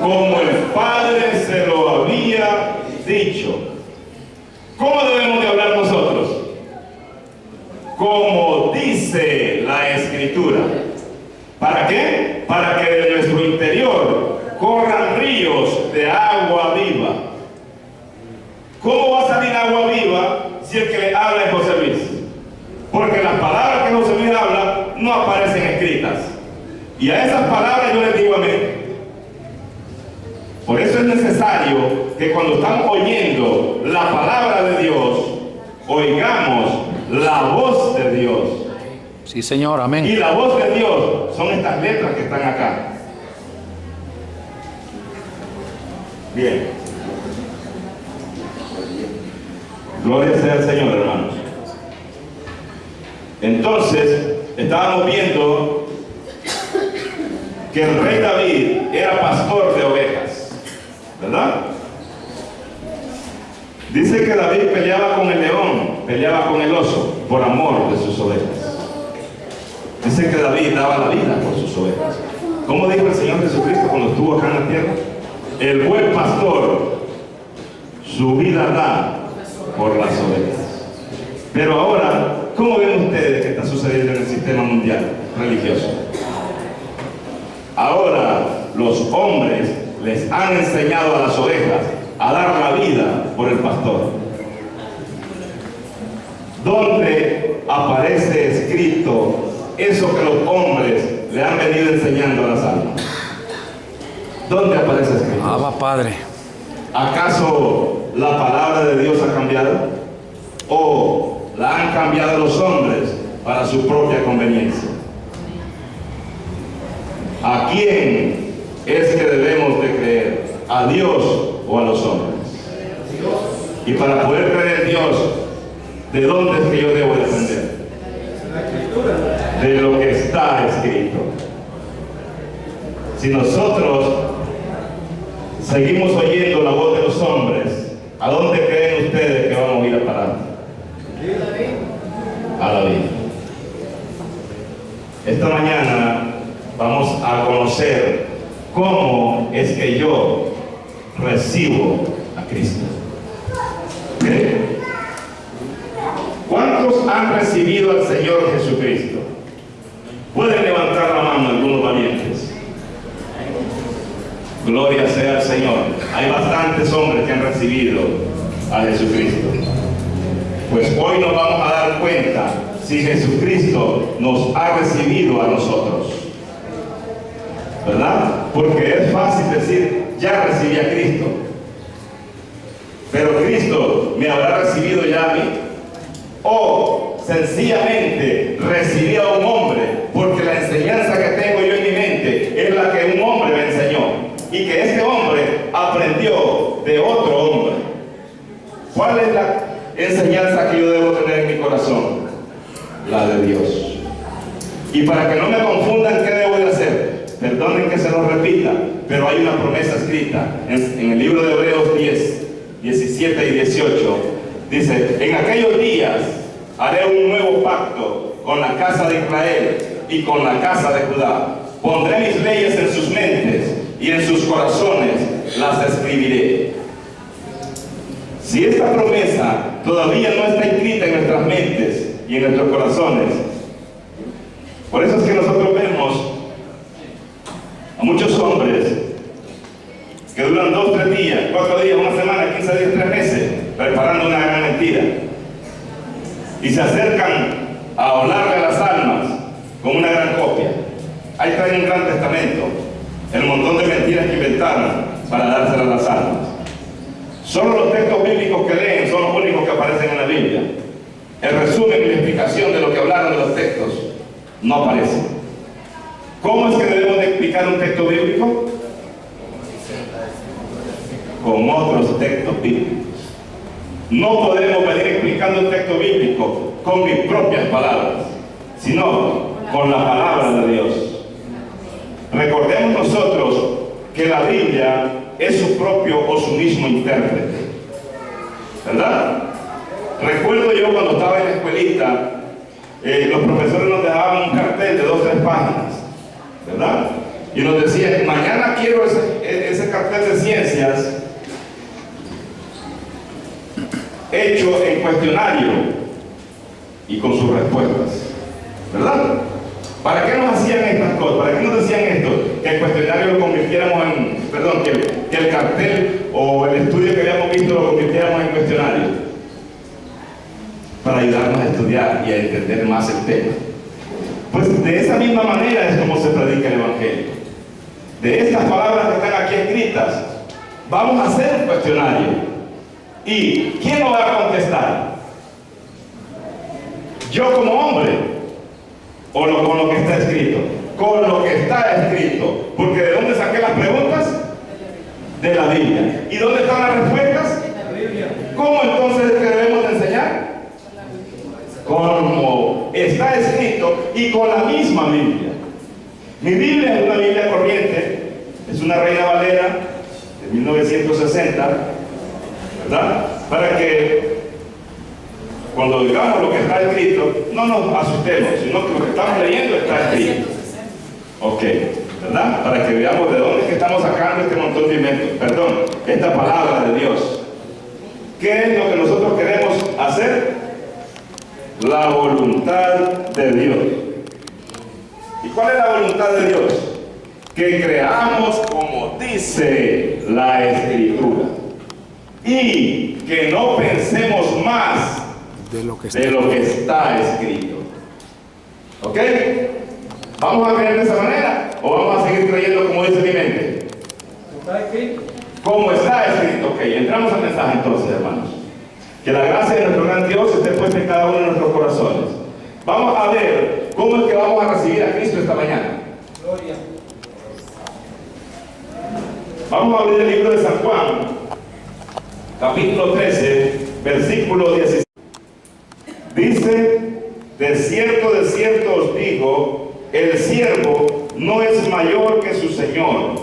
S1: Como el Padre se lo había dicho. ¿Cómo debemos de hablar nosotros? Como dice la Escritura. ¿Para qué? Para que de nuestro interior corran ríos de agua viva. ¿Cómo va a salir agua viva si el que le habla es José Luis? Porque las palabras que José Luis habla no aparecen escritas. Y a esas palabras yo les digo amén. Por eso es necesario que cuando estamos oyendo la palabra de Dios, oigamos la voz de Dios.
S2: Sí, Señor, amén.
S1: Y la voz de Dios son estas letras que están acá. Bien. Gloria sea al Señor, hermanos. Entonces, estábamos viendo que el rey David era pastor de ovejas, ¿verdad? Dice que David peleaba con el león, peleaba con el oso, por amor de sus ovejas. Dice que David daba la vida por sus ovejas. ¿Cómo dijo el Señor Jesucristo cuando estuvo acá en la tierra? El buen pastor su vida da por las ovejas. Pero ahora, ¿cómo ven ustedes que está sucediendo en el sistema mundial religioso? Ahora los hombres les han enseñado a las ovejas a dar la vida por el pastor. ¿Dónde aparece escrito eso que los hombres le han venido enseñando a las almas? ¿Dónde aparece escrito?
S2: Abba, Padre.
S1: ¿Acaso la palabra de Dios ha cambiado? ¿O la han cambiado los hombres para su propia conveniencia? ¿A quién es que debemos de creer? ¿A Dios o a los hombres? Y para poder creer en Dios, ¿de dónde es que yo debo depender? De lo que está escrito. Si nosotros seguimos oyendo la voz de los hombres, ¿a dónde creen ustedes que vamos a ir a parar? A la vida. Esta mañana vamos a conocer cómo es que yo recibo a Cristo. ¿Okay? ¿Cuántos han recibido al Señor Jesucristo? Pueden levantar la mano algunos valientes. Gloria sea al Señor. Hay bastantes hombres que han recibido a Jesucristo. Pues hoy nos vamos a dar cuenta si Jesucristo nos ha recibido a nosotros, ¿verdad? Porque es fácil decir, ya recibí a Cristo, pero Cristo me habrá recibido ya a mí. O sencillamente recibí a un hombre porque la enseñanza que tengo yo en mi mente es la que un hombre me enseñó. y que este hombre aprendió de otro hombre. ¿Cuál es la enseñanza que yo debo tener en mi corazón? La de Dios. Y para que no me confundan, ¿qué debo de hacer? Perdonen que se lo repita, pero hay una promesa escrita en el libro de Hebreos 10, 17 y 18. Dice: en aquellos días haré un nuevo pacto con la casa de Israel y con la casa de Judá. Pondré mis leyes en sus mentes y en sus corazones las escribiré. Si esta promesa todavía no está escrita en nuestras mentes y en nuestros corazones, por eso es que nosotros vemos a muchos hombres que duran 2, 3 días, 4 días, una semana, 15 días, 3 meses, preparando una gran mentira. Y se acercan a hablarle a las almas con una gran copia. Ahí traen un gran testamento, el montón de mentiras que inventaron para dárselas a las almas. Solo los textos bíblicos que leen son los únicos que aparecen en la Biblia. El resumen y la explicación de lo que hablaron de los textos no aparece. ¿Cómo es que debemos de explicar un texto bíblico? Con otros textos bíblicos. No podemos venir explicando un texto bíblico con mis propias palabras, sino con la palabra de Dios. Recordemos nosotros que la Biblia es su propio o su mismo intérprete, ¿verdad? Recuerdo yo cuando estaba en la escuelita, los profesores nos dejaban un cartel de 2 o 3 páginas, ¿verdad? Y nos decían: mañana quiero ese cartel de ciencias hecho en cuestionario y con sus respuestas, ¿verdad? ¿Para qué nos hacían estas cosas? ¿Para qué nos decían esto? Que el cuestionario lo convirtiéramos en, perdón, que el cartel o el estudio que habíamos visto lo convirtiéramos en cuestionario, para ayudarnos a estudiar y a entender más el tema. Pues de esa misma manera es como se predica el Evangelio. De estas palabras que están aquí escritas, vamos a hacer un cuestionario. ¿Y quién lo va a contestar? ¿Yo como hombre? ¿O con lo que está escrito? Con lo que está escrito. Porque ¿de dónde saqué las preguntas? De la Biblia. ¿Y dónde están las respuestas? ¿Cómo entonces es que debemos de enseñar? Como está escrito y con la misma Biblia. Mi Biblia es una Biblia corriente, es una Reina Valera de 1960, ¿verdad? Para que cuando digamos lo que está escrito, no nos asustemos, sino que lo que estamos leyendo está escrito. Ok, ¿verdad? Para que veamos de dónde es que estamos sacando este montón de inventos. Perdón, esta palabra de Dios. ¿Qué es lo que nosotros queremos hacer? La voluntad de Dios. ¿Y cuál es la voluntad de Dios? Que creamos como dice la Escritura. Y que no pensemos más de lo que está escrito. ¿Ok? ¿Vamos a creer de esa manera? ¿O vamos a seguir creyendo como dice mi mente?
S3: ¿Está escrito?
S1: Como está escrito. Ok, entramos al mensaje entonces, hermanos. Que la gracia de nuestro gran Dios esté puesta en cada uno de nuestros corazones. Vamos a ver cómo es que vamos a recibir a Cristo esta mañana.
S3: Gloria.
S1: Vamos a abrir el libro de San Juan, capítulo 13, versículo 16. Dice: de cierto os digo, el siervo no es mayor que su Señor,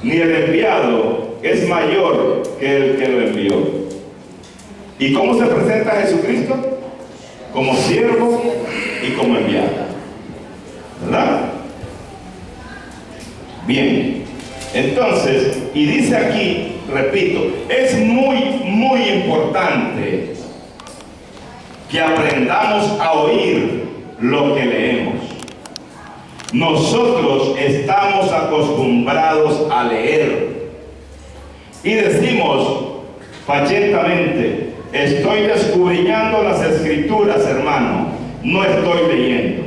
S1: ni el enviado es mayor que el que lo envió. ¿Y cómo se presenta Jesucristo? Como siervo y como enviado, ¿verdad? Bien, entonces, y dice aquí, repito, es muy importante que aprendamos a oír lo que leemos. Nosotros estamos acostumbrados a leer y decimos pacientemente: estoy descubriñando las Escrituras, hermano, no estoy leyendo.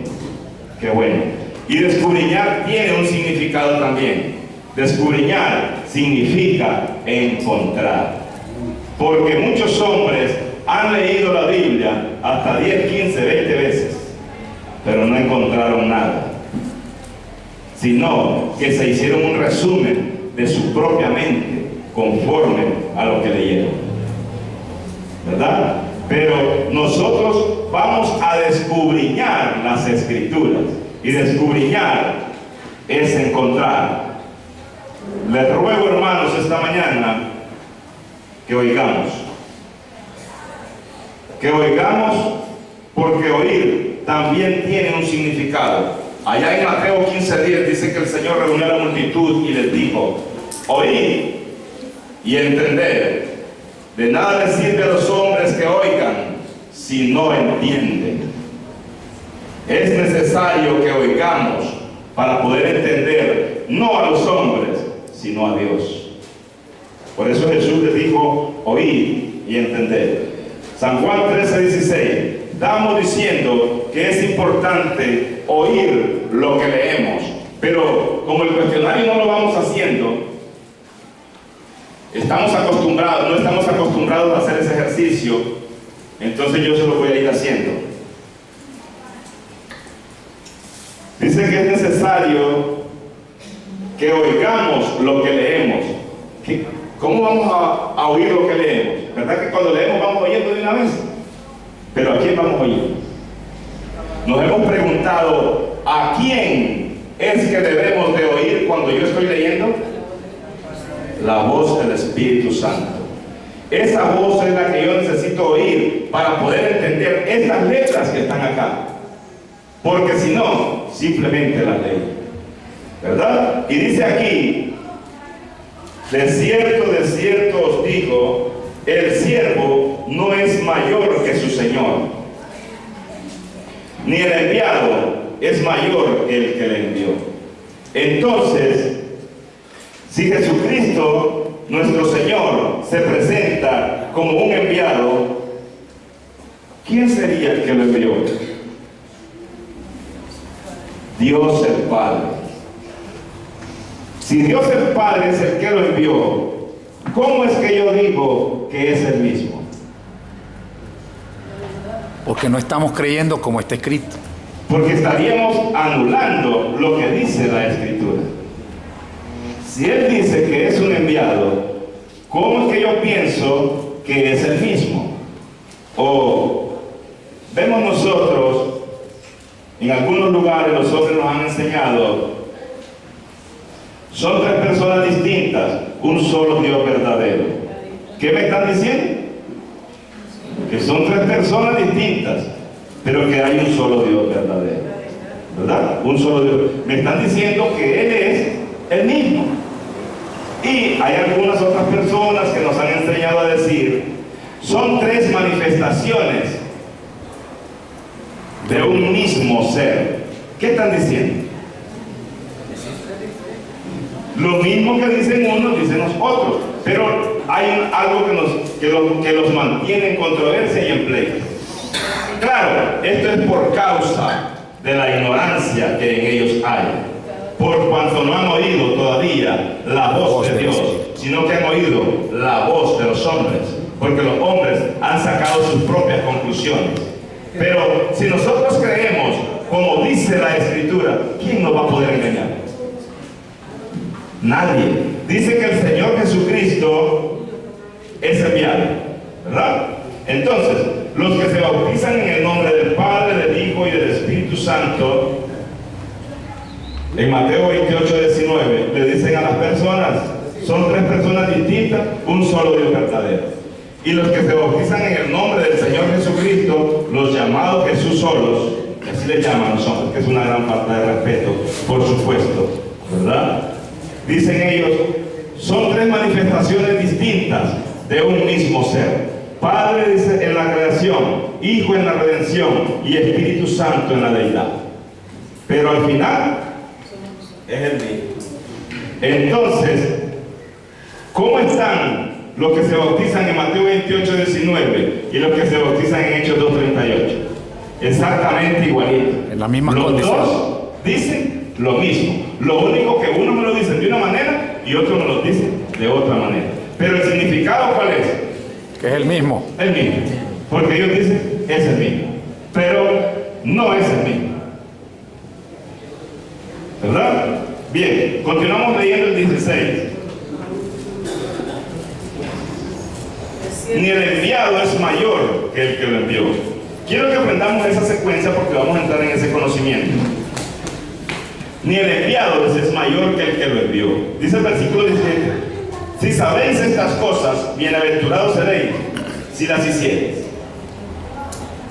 S1: Qué bueno. Y descubriñar tiene un significado también. Descubriñar significa encontrar. Porque muchos hombres han leído la Biblia hasta 10, 15, 20 veces, pero no encontraron nada, sino que se hicieron un resumen de su propia mente, conforme a lo que leyeron. ¿Verdad? Pero nosotros vamos a descubrillar las Escrituras. Y descubrillar es encontrar. Les ruego, hermanos, esta mañana que oigamos. Que oigamos, porque oír también tiene un significado. Allá en Mateo 15:10 dice que el Señor reunió a la multitud y les dijo: oíd y entender. De nada les sirve a los hombres que oigan si no entienden. Es necesario que oigamos para poder entender, no a los hombres, sino a Dios. Por eso Jesús les dijo: oíd y entender. San Juan 13:16. Estamos diciendo que es importante oír lo que leemos, pero como el cuestionario no lo vamos haciendo, no estamos acostumbrados a hacer ese ejercicio, entonces yo se lo voy a ir haciendo. Dice que es necesario que oigamos lo que leemos. ¿Cómo vamos a oír lo que leemos? ¿Verdad que cuando leemos vamos oyendo de una vez? Pero ¿a quién vamos a oír? Nos hemos preguntado: ¿a quién es que debemos de oír cuando yo estoy leyendo? La voz del Espíritu Santo. Esa voz es la que yo necesito oír para poder entender estas letras que están acá. Porque si no, simplemente las leo. ¿Verdad? Y dice aquí: de cierto os digo, el siervo no es mayor que su Señor, ni el enviado es mayor que el que le envió. Entonces, si Jesucristo, nuestro Señor, se presenta como un enviado, ¿quién sería el que lo envió? Dios el Padre. Si Dios el Padre es el que lo envió, ¿cómo es que yo digo que es el mismo?
S2: Porque no estamos creyendo como está escrito.
S1: Porque estaríamos anulando lo que dice la Escritura. Si Él dice que es un enviado, ¿cómo es que yo pienso que es el mismo? O vemos nosotros, en algunos lugares los hombres nos han enseñado: son tres personas distintas, un solo Dios verdadero. ¿Qué me están diciendo? Que son tres personas distintas, pero que hay un solo Dios verdadero. ¿Verdad? Un solo Dios. Me están diciendo que Él es el mismo. Y hay algunas otras personas que nos han enseñado a decir: son tres manifestaciones de un mismo ser. ¿Qué están diciendo? Lo mismo que dicen unos, dicen los otros, pero hay algo que los mantiene en controversia y en pleito. Claro, esto es por causa de la ignorancia que en ellos hay, por cuanto no han oído todavía la voz de Dios, sino que han oído la voz de los hombres, porque los hombres han sacado sus propias conclusiones. Pero si nosotros creemos como dice la Escritura, ¿quién nos va a poder engañar? Nadie. Dice que el Señor Jesucristo es enviado, ¿verdad? Entonces, los que se bautizan en el nombre del Padre, del Hijo y del Espíritu Santo, en Mateo 28:19, le dicen a las personas: son tres personas distintas, un solo Dios verdadero. Y los que se bautizan en el nombre del Señor Jesucristo, los llamados Jesús solos, así les llaman los hombres, que es una gran falta de respeto, por supuesto, ¿verdad? Dicen ellos: son tres manifestaciones distintas de un mismo ser. Padre, dice, en la creación, Hijo en la redención y Espíritu Santo en la deidad. Pero al final es el mismo. Entonces, ¿cómo están los que se bautizan en Mateo 28:19 y los que se bautizan en Hechos 2:38? Exactamente igualito.
S2: En la misma
S1: los
S2: condición.
S1: Dos dicen lo mismo. Lo único que uno me lo dice de una manera y otro me lo dice de otra manera. Pero el significado, ¿cuál es?
S2: Que es el mismo.
S1: El mismo. Porque ellos dicen es el mismo. Pero no es el mismo. ¿Verdad? Bien, continuamos leyendo el 16. ni el enviado es mayor que el que lo envió. Quiero que aprendamos esa secuencia porque vamos a entrar en ese conocimiento. Ni el enviado es mayor que el que lo envió. Dice el versículo 17: si sabéis estas cosas, bienaventurados seréis si las hiciereis.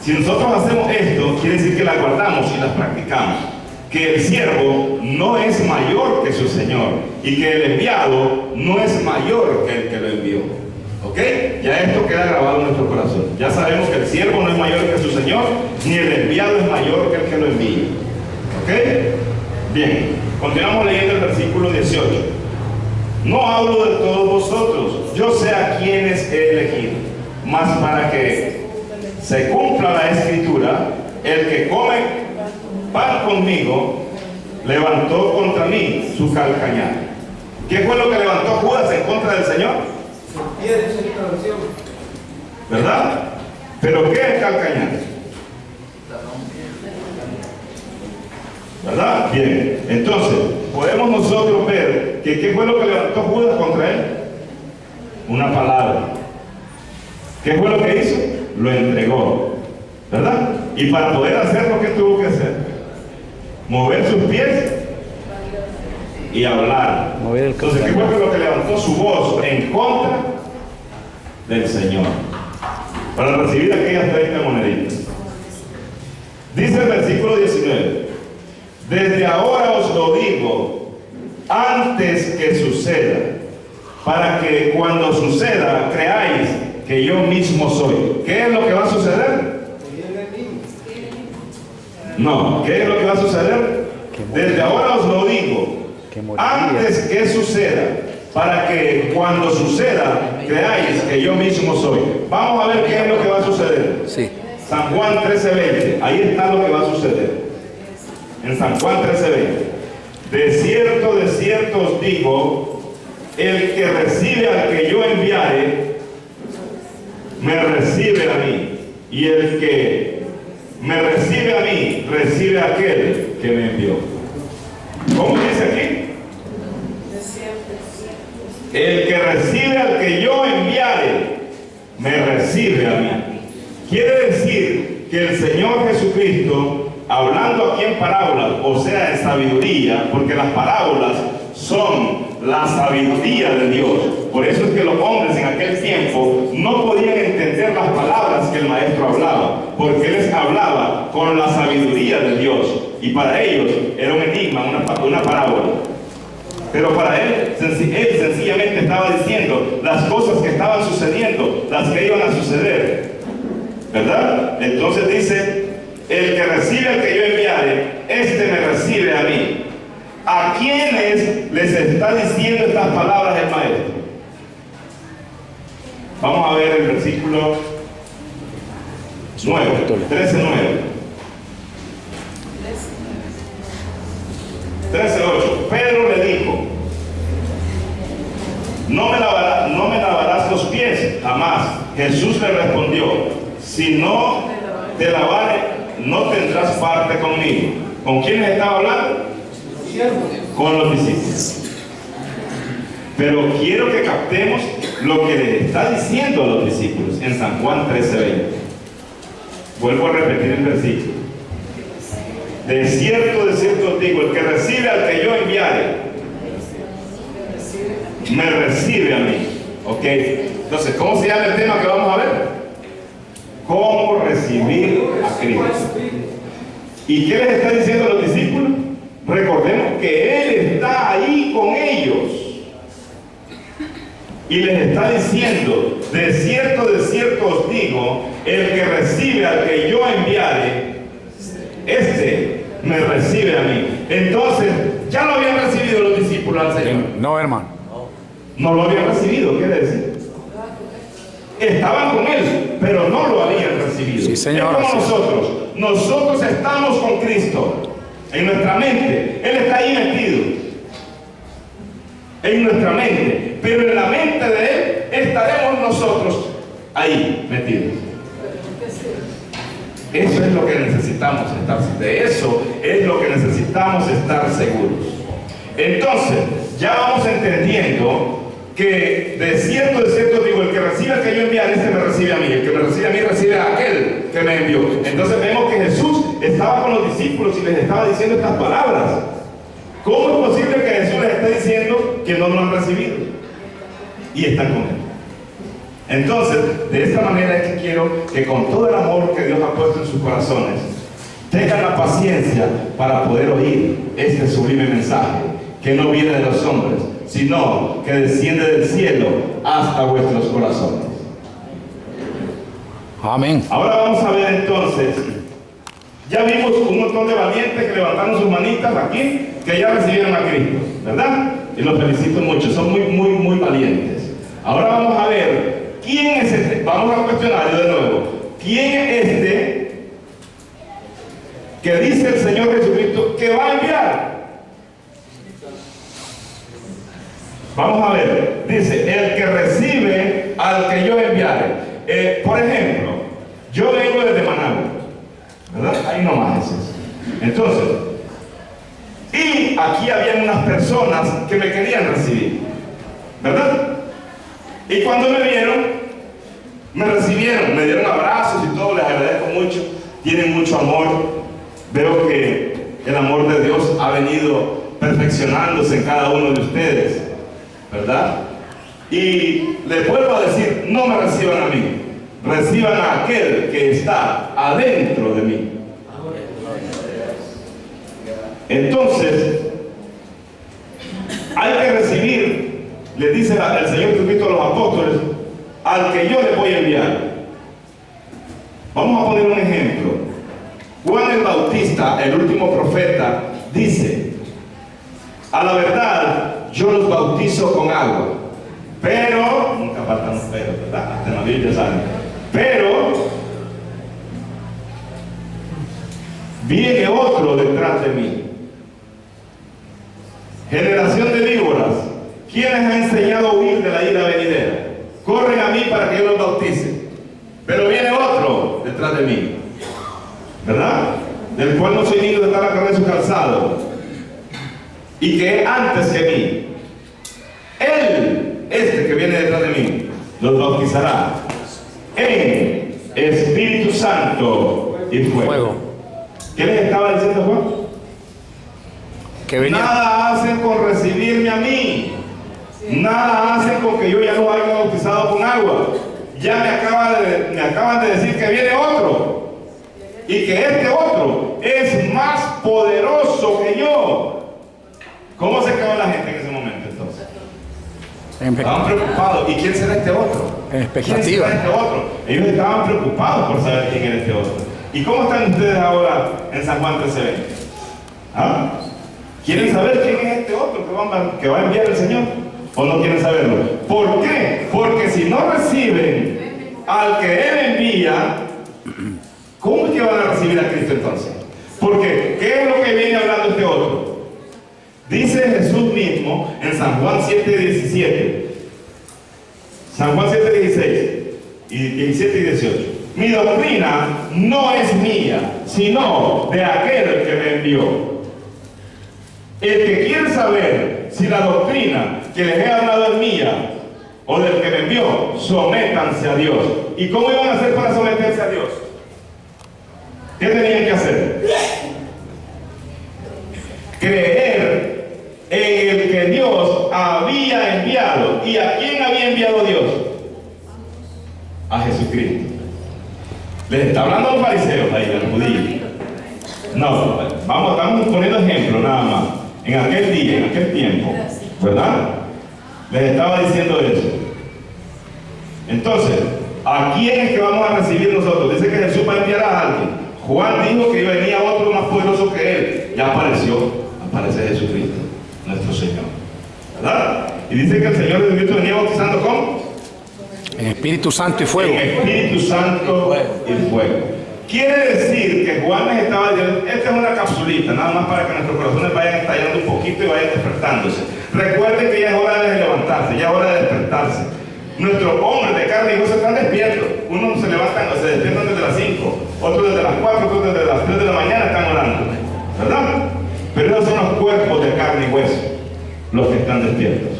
S1: Si nosotros hacemos esto, quiere decir que las guardamos y las practicamos. Que el siervo no es mayor que su Señor y que el enviado no es mayor que el que lo envió. ¿Ok? Ya esto queda grabado en nuestro corazón. Ya sabemos que el siervo no es mayor que su Señor, ni el enviado es mayor que el que lo envía. ¿Ok? Bien, continuamos leyendo el versículo 18. No hablo de todos vosotros, yo sé a quienes he elegido, mas para que se cumpla la escritura, el que come pan conmigo levantó contra mí su calcañar. ¿Qué fue lo que levantó Judas en contra del Señor? ¿Verdad? ¿Pero qué es calcañar? ¿Verdad? Bien, entonces podemos nosotros ver que ¿qué fue lo que levantó Judas contra él? Una palabra. ¿Qué fue lo que hizo? Lo entregó, ¿verdad? Y para poder hacer lo que tuvo que hacer, mover sus pies y hablar. Entonces, ¿qué fue lo que levantó su voz en contra del Señor? Para recibir aquellas 30 moneditas. Dice el versículo 19: desde ahora os lo digo antes que suceda, para que cuando suceda creáis que yo mismo soy. ¿Qué es lo que va a suceder? No, ¿qué es lo que va a suceder? Desde ahora os lo digo antes que suceda, para que cuando suceda creáis que yo mismo soy. Vamos a ver qué es lo que va a suceder.
S2: Sí.
S1: San Juan 13:20, ahí está lo que va a suceder. En San Juan 13:20: de cierto os digo, el que recibe al que yo enviare, me recibe a mí, y el que me recibe a mí, recibe a aquel que me envió. ¿Cómo dice aquí? El que recibe al que yo enviare, me recibe a mí. Quiere decir que el Señor Jesucristo, hablando aquí en parábolas, o sea, en sabiduría, porque las parábolas son la sabiduría de Dios. Por eso es que los hombres en aquel tiempo no podían entender las palabras que el maestro hablaba, porque él les hablaba con la sabiduría de Dios, y para ellos era un enigma, una parábola. Pero para él sencillamente estaba diciendo las cosas que estaban sucediendo, las que iban a suceder, ¿verdad? Entonces dice: el que recibe al que yo enviare, este me recibe a mí. ¿A quiénes les está diciendo estas palabras el maestro? Vamos a ver el versículo 9, 13:9. 13:8. Pedro le dijo: no me lavarás los pies jamás. Jesús le respondió: si no te lavare, no tendrás parte conmigo. ¿Con quiénes estaba hablando? Con los discípulos. Pero quiero que captemos lo que le está diciendo a los discípulos en San Juan 13:20. Vuelvo a repetir el versículo. De cierto os digo, el que recibe al que yo enviare, me recibe a mí. ¿Ok? Entonces, ¿cómo se llama el tema que vamos a ver? ¿Cómo recibir a Cristo? ¿Y qué les está diciendo a los discípulos? Recordemos que Él está ahí con ellos. Y les está diciendo: de cierto os digo, el que recibe al que yo enviare, este me recibe a mí. Entonces, ya lo habían recibido los discípulos al Señor.
S2: No, hermano.
S1: No lo habían recibido, quiere decir. Estaban con Él, pero no lo habían recibido.
S2: Sí, señor.
S1: Es como nosotros. Nosotros estamos con Cristo en nuestra mente. Él está ahí metido en nuestra mente, pero en la mente de Él estaremos nosotros ahí metidos. Eso es lo que necesitamos estar, de eso es lo que necesitamos estar seguros. Entonces, ya vamos entendiendo que de cierto digo, el que recibe al que yo enviaré, este me recibe a mí, el que me recibe a mí recibe a aquel que me envió. Entonces vemos que Jesús estaba con los discípulos y les estaba diciendo estas palabras. ¿Cómo es posible que Jesús les esté diciendo que no lo han recibido? Y están con él. Entonces, de esta manera es que quiero que con todo el amor que Dios ha puesto en sus corazones, tengan la paciencia para poder oír este sublime mensaje que no viene de los hombres, sino que desciende del cielo hasta vuestros corazones.
S2: Amén.
S1: Ahora vamos a ver entonces, ya vimos un montón de valientes que levantaron sus manitas aquí, que ya recibieron a Cristo, ¿verdad? Y los felicito mucho, son muy valientes. Ahora vamos a ver, ¿quién es este? Vamos al cuestionario de nuevo. ¿Quién es este que dice el Señor Jesucristo que va a enviar? Vamos a ver, dice, el que recibe al que yo enviare. Por ejemplo, yo vengo desde Managua, ¿verdad? Ahí nomás es eso. Entonces, y aquí habían unas personas que me querían recibir, ¿verdad? Y cuando me vieron, me recibieron, me dieron abrazos y todo, les agradezco mucho, tienen mucho amor. Veo que el amor de Dios ha venido perfeccionándose en cada uno de ustedes, ¿verdad? Y les vuelvo a decir, no me reciban a mí, reciban a aquel que está adentro de mí. Entonces, hay que recibir, le dice el Señor Jesucristo a los apóstoles, al que yo les voy a enviar. Vamos a poner un ejemplo. Juan el Bautista, el último profeta, dice, a la verdad, yo los bautizo con agua, pero, nunca faltan los pero, ¿verdad? Hasta en la Biblia sale, pero viene otro detrás de mí. Generación de víboras, ¿quién les ha enseñado a huir de la ira venidera? Corren a mí para que yo los bautice, pero viene otro detrás de mí, ¿verdad? Del cual no soy digno de estar a cargar su calzado, y que antes que mí, él, este que viene detrás de mí, los bautizará en Espíritu Santo y fuego. ¿Qué les estaba diciendo Juan?
S2: Que venía.
S1: Nada hacen con recibirme a mí, nada hacen con que yo ya los haya bautizado con agua. Ya me acaban de decir que viene otro, y que este otro es más poderoso que yo. ¿Cómo se quedó la gente en ese momento entonces? Estaban preocupados. ¿Y quién será este otro?
S2: En expectativa.
S1: ¿Quién será este otro? Ellos estaban preocupados por saber quién era este otro. ¿Y cómo están ustedes ahora en San Juan 13:20? ¿Ah? ¿Quieren saber quién es este otro que va a enviar el Señor? ¿O no quieren saberlo? ¿Por qué? Porque si no reciben al que Él envía, ¿cómo es que van a recibir a Cristo entonces? Porque, ¿qué es lo que viene hablando este otro? Dice Jesús mismo en San Juan 7:17, San Juan 7:16, y 17 y 18. Mi doctrina no es mía, sino de aquel que me envió. El que quiere saber si la doctrina que les he hablado es mía o del que me envió, sométanse a Dios. ¿Y cómo iban a hacer para someterse a Dios? ¿Qué tenían que hacer? Creer en el que Dios había enviado. ¿Y a quién había enviado Dios? A Jesucristo. Les está hablando a los fariseos ahí, a los judíos. No, estamos poniendo ejemplo nada más. En aquel día, en aquel tiempo, ¿verdad? Les estaba diciendo eso. Entonces, ¿a quién es que vamos a recibir nosotros? Dice que Jesús va a enviar a alguien. Juan dijo que venía otro más poderoso que él. Ya aparece Jesucristo, nuestro Señor, ¿verdad? Y dice que el Señor Jesucristo venía bautizando ¿cómo?
S2: En Espíritu Santo y fuego.
S1: En Espíritu Santo y fuego. Quiere decir que Juan les estaba diciendo, esta es una capsulita, nada más para que nuestros corazones vayan estallando un poquito y vayan despertándose. Recuerden que ya es hora de levantarse, ya es hora de despertarse. Nuestros hombres de carne y hueso están despiertos. Unos se levantan, se despiertan desde las 5, otros desde las 4, otros desde las 3 de la mañana están orando, ¿verdad? Pero esos son los cuerpos de carne y hueso, los que están despiertos.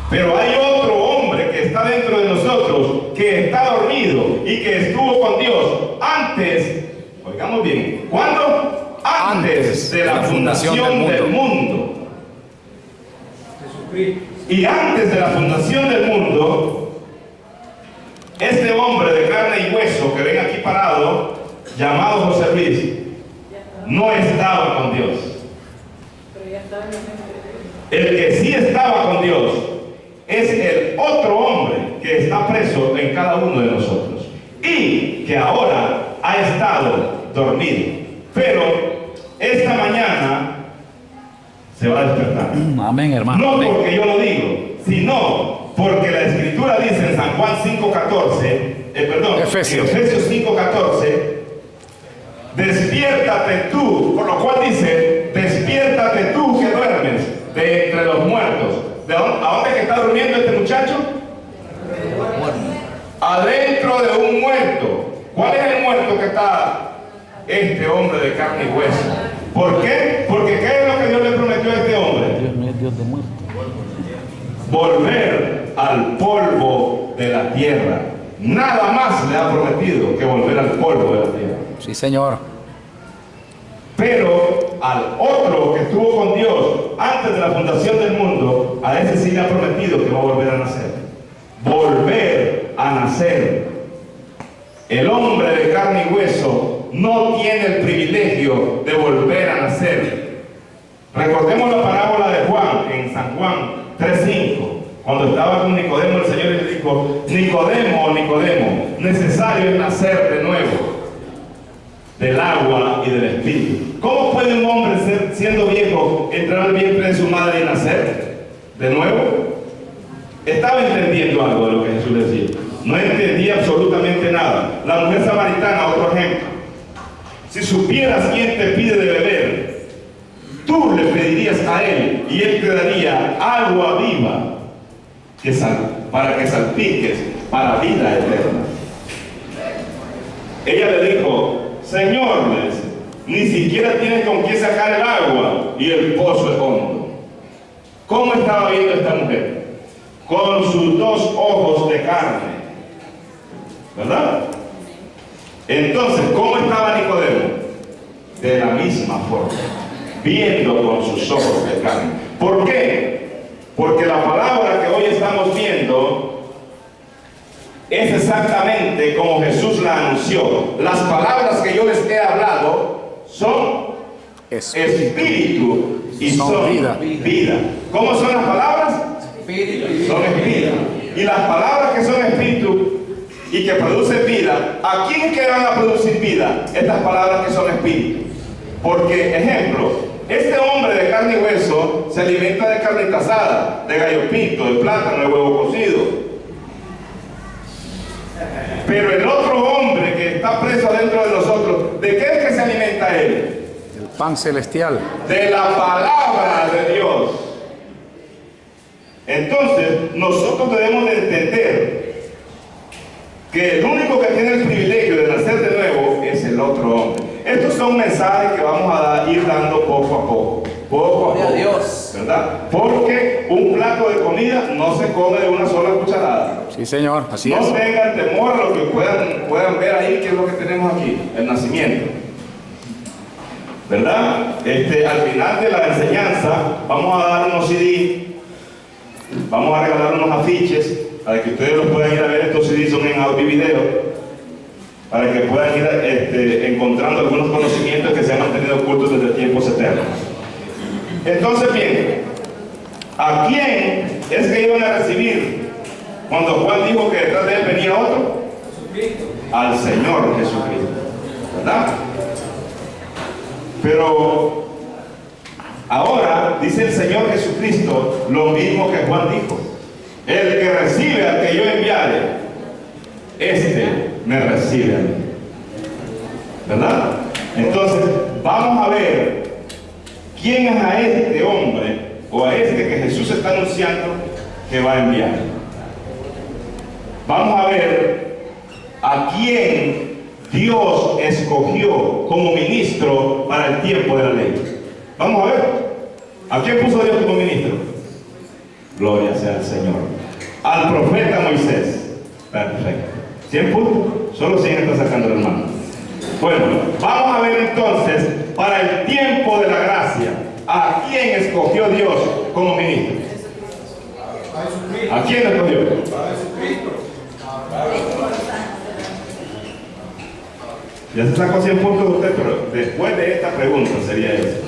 S1: Pero hay otro hombre que está dentro de nosotros, que está dormido y que estuvo con Dios antes, oigamos bien, ¿cuándo? Antes de la fundación del mundo.
S3: Jesucristo.
S1: Y antes de la fundación del mundo, este hombre de carne y hueso que ven aquí parado, llamado José Luis, no estaba con Dios. El que sí estaba con Dios es el otro hombre que está preso en cada uno de nosotros y que ahora ha estado dormido. Pero esta mañana se va a despertar.
S2: Amén, hermano.
S1: No
S2: Amén.
S1: porque yo lo digo, sino porque la Escritura dice en San Juan 5:14,
S2: Efesios.
S1: Efesios 5:14, despiértate tú, por lo cual dice, despiértate tú que duermes de entre los muertos. ¿A dónde que está durmiendo este muchacho? Adentro de un muerto. ¿Cuál es el muerto que está este hombre de carne y hueso? ¿Por qué? Porque ¿qué es lo que Dios le prometió a este hombre?
S4: Dios no es Dios de muertos.
S1: Volver al polvo de la tierra. Nada más le ha prometido que volver al polvo de la tierra.
S2: Sí, Señor.
S1: Pero al otro que estuvo con Dios antes de la fundación del mundo, a ese sí le ha prometido que va a volver a nacer. Volver a nacer. El hombre de carne y hueso no tiene el privilegio de volver a nacer. Recordemos la parábola de Juan en San Juan 3:5. Cuando estaba con Nicodemo, el Señor le dijo: Nicodemo, Nicodemo, necesario es nacer de nuevo del agua y del espíritu. ¿Cómo puede un hombre, siendo viejo, entrar al vientre de su madre y nacer de nuevo? Estaba entendiendo algo de lo que Jesús le decía. No entendía absolutamente nada. La mujer samaritana, otro ejemplo. Si supieras quién te pide de beber, tú le pedirías a él y él te daría agua viva para que salpiques para vida eterna. Ella le dijo: Señor, le dice, ni siquiera tienes con qué sacar el agua y el pozo es hondo. ¿Cómo estaba viendo esta mujer? Con sus dos ojos de carne, ¿verdad? Entonces, ¿cómo estaba Nicodemo? De la misma forma, viendo con sus ojos de carne. ¿Por qué? Porque la palabra que hoy estamos viendo es exactamente como Jesús la anunció. Las palabras que yo les he hablado son espíritu y son vida. ¿Cómo son las palabras? Son espíritu. Y las palabras que son espíritu y que producen vida, ¿a quién es que van a producir vida? Estas palabras que son espíritu. Porque, ejemplo, este hombre de carne y hueso se alimenta de carne asada, de gallo pinto, de plátano, de huevo cocido. Pero el otro hombre que está preso dentro de nosotros, ¿de qué es que se alimenta él?
S2: El pan celestial.
S1: De la palabra de Dios. Entonces, nosotros debemos de entender que el único que tiene el privilegio de nacer de nuevo es el otro hombre. Estos son mensajes que vamos a ir dando poco a poco. Poco a poco.
S3: Dios.
S1: ¿Verdad? Porque un plato de comida no se come de una sola cucharada.
S2: Sí, Señor. Así
S1: No
S2: es.
S1: tengan temor a lo que puedan ver ahí, que es lo que tenemos aquí, el nacimiento. ¿Verdad? Al final de la enseñanza vamos a dar unos CD, vamos a regalar unos afiches para que ustedes los puedan ir a ver. Estos CDs son en audio y video, para que puedan ir encontrando algunos conocimientos que se han mantenido ocultos desde tiempos eternos. Entonces, bien, ¿a quién es que iban a recibir cuando Juan dijo que detrás de él venía otro? Al Señor Jesucristo, ¿verdad? Pero ahora dice el Señor Jesucristo lo mismo que Juan dijo: el que recibe al que yo enviare, me recibe a mí. ¿Verdad? Entonces, vamos a ver quién es a este hombre o a este que Jesús está anunciando que va a enviar. Vamos a ver a quién Dios escogió como ministro para el tiempo de la ley. Vamos a ver. ¿A quién puso Dios como ministro? Gloria sea al Señor. Al profeta Moisés. Perfecto. 100 puntos. Solo 100 está sacando el hermano. Bueno, vamos a ver entonces, para el tiempo de la gracia, ¿a quién escogió Dios como ministro? ¿A quién escogió? Ya se sacó 100 puntos de usted, pero después de esta pregunta sería eso.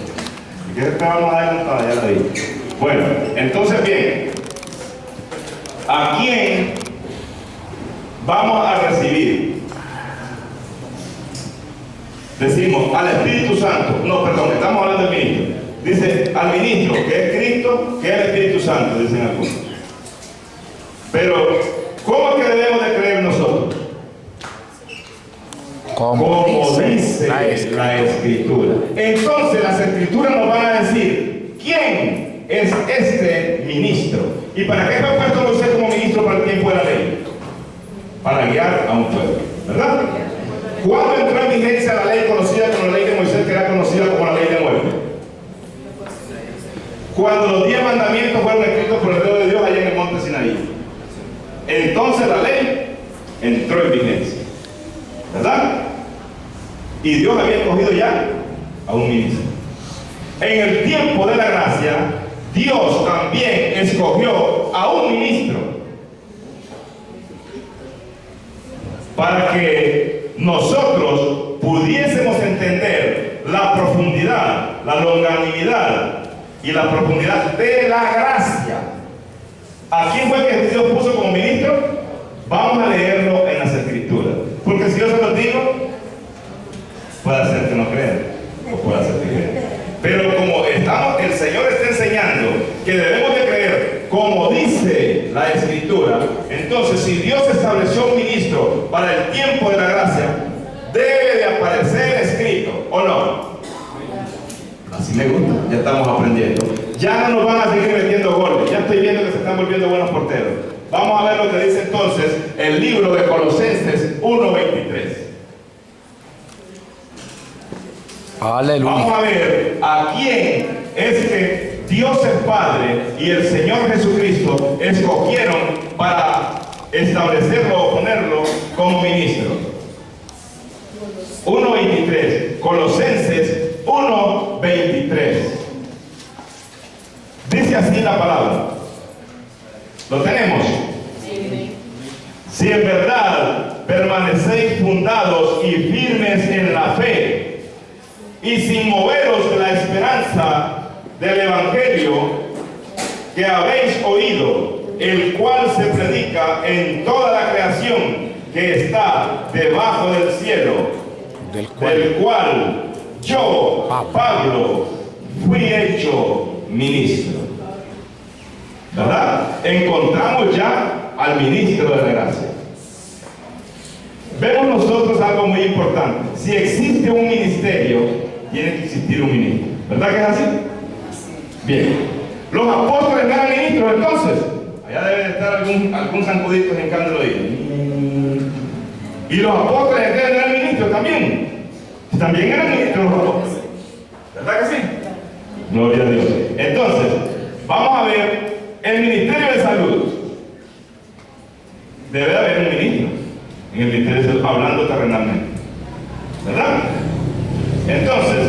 S1: ¿Y qué estábamos adelantados? Ya la dije. Bueno, entonces bien, ¿a quién vamos a recibir? Decimos al Espíritu Santo. No, perdón, estamos hablando del ministro. Dice al ministro, que es Cristo, que es el Espíritu Santo, dicen algunos. Pero, ¿cómo es que debemos de creer nosotros? Como dice la Escritura. Entonces las Escrituras nos van a decir quién es este ministro. ¿Y para qué fue puesto Moisés como ministro para el tiempo de la ley? Para guiar a un pueblo, ¿verdad? ¿Cuándo entró en vigencia la ley conocida como la ley de Moisés, que era conocida como la ley de muerte? Cuando los 10 mandamientos fueron escritos por el dedo de Dios allá en el monte Sinaí. Entonces la ley entró en vigencia, ¿verdad? Y Dios había escogido ya a un ministro. En el tiempo de la gracia, Dios también escogió a un ministro para que nosotros pudiésemos entender la profundidad, la longanimidad y la profundidad de la gracia. ¿A quién fue que Dios puso como ministro? Vamos a leerlo en las Escrituras. Porque si yo se los digo, puede ser que no crean, o puede ser que crean. Pero como el Señor está enseñando que debemos de creer como dice la Escritura, entonces si Dios estableció un ministro para el tiempo de la gracia, debe de aparecer escrito, ¿o no? Así me gusta, ya estamos aprendiendo. Ya no nos van a seguir metiendo goles, ya estoy viendo que se están volviendo buenos porteros. Vamos a ver lo que dice entonces el libro de Colosenses 1:23.
S2: Aleluya.
S1: Vamos a ver a quién es que Dios el Padre y el Señor Jesucristo escogieron para establecerlo o ponerlo como ministro. 1:23. Colosenses 1:23. Dice así la palabra. ¿Lo tenemos? Si en verdad permanecéis fundados y firmes en la fe, y sin moveros de la esperanza del Evangelio que habéis oído, el cual se predica en toda la creación que está debajo del cielo, del cual yo, Pablo, fui hecho ministro. ¿Verdad? Encontramos ya al ministro de la gracia. Vemos nosotros algo muy importante. Si existe un ministerio, tiene que existir un ministro. ¿Verdad que es así? Bien. Los apóstoles no eran ministros entonces. Allá debe de estar algún zancudito en el oído. Y los apóstoles deben eran ministros también. También eran ministros los apóstoles. ¿Verdad que sí? Gloria a Dios. Entonces, vamos a ver el ministerio de salud. Debe haber un ministro en el ministerio de salud, hablando terrenalmente. ¿Verdad? Entonces,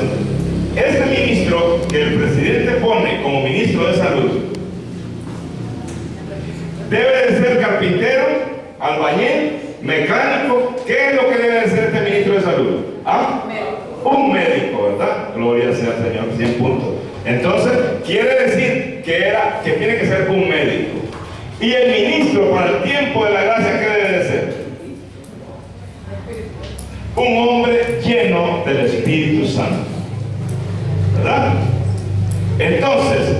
S1: este ministro que el presidente pone como ministro de salud debe de ser carpintero, albañil, mecánico. ¿Qué es lo que debe de ser este ministro de salud? ¿Ah? Un médico, ¿verdad? Gloria sea al Señor, 100 puntos. Entonces, quiere decir que tiene que ser un médico. Y el ministro para el tiempo de la gracia, ¿qué debe de ser? Un hombre lleno del Espíritu Santo. ¿Verdad? Entonces,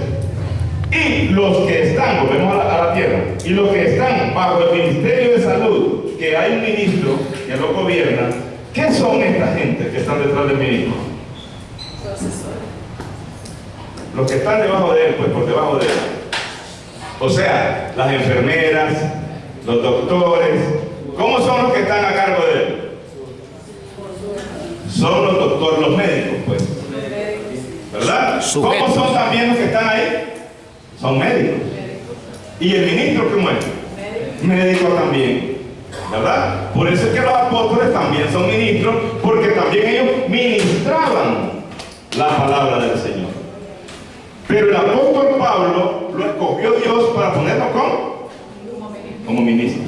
S1: y los que están, volvemos a la tierra, y los que están bajo el Ministerio de Salud, que hay un ministro que lo gobierna, ¿qué son esta gente que están detrás del ministro? Los que están debajo de él, pues por debajo de él. O sea, las enfermeras, los doctores, ¿cómo son los que están a cargo de él? Son los doctores, los médicos, pues. ¿Verdad? ¿Cómo son también los que están ahí? Son médicos. ¿Y el ministro cómo es? Médico también, ¿verdad? Por eso es que los apóstoles también son ministros, porque también ellos ministraban la palabra del Señor. Pero el apóstol Pablo lo escogió Dios para ponerlo como ministro,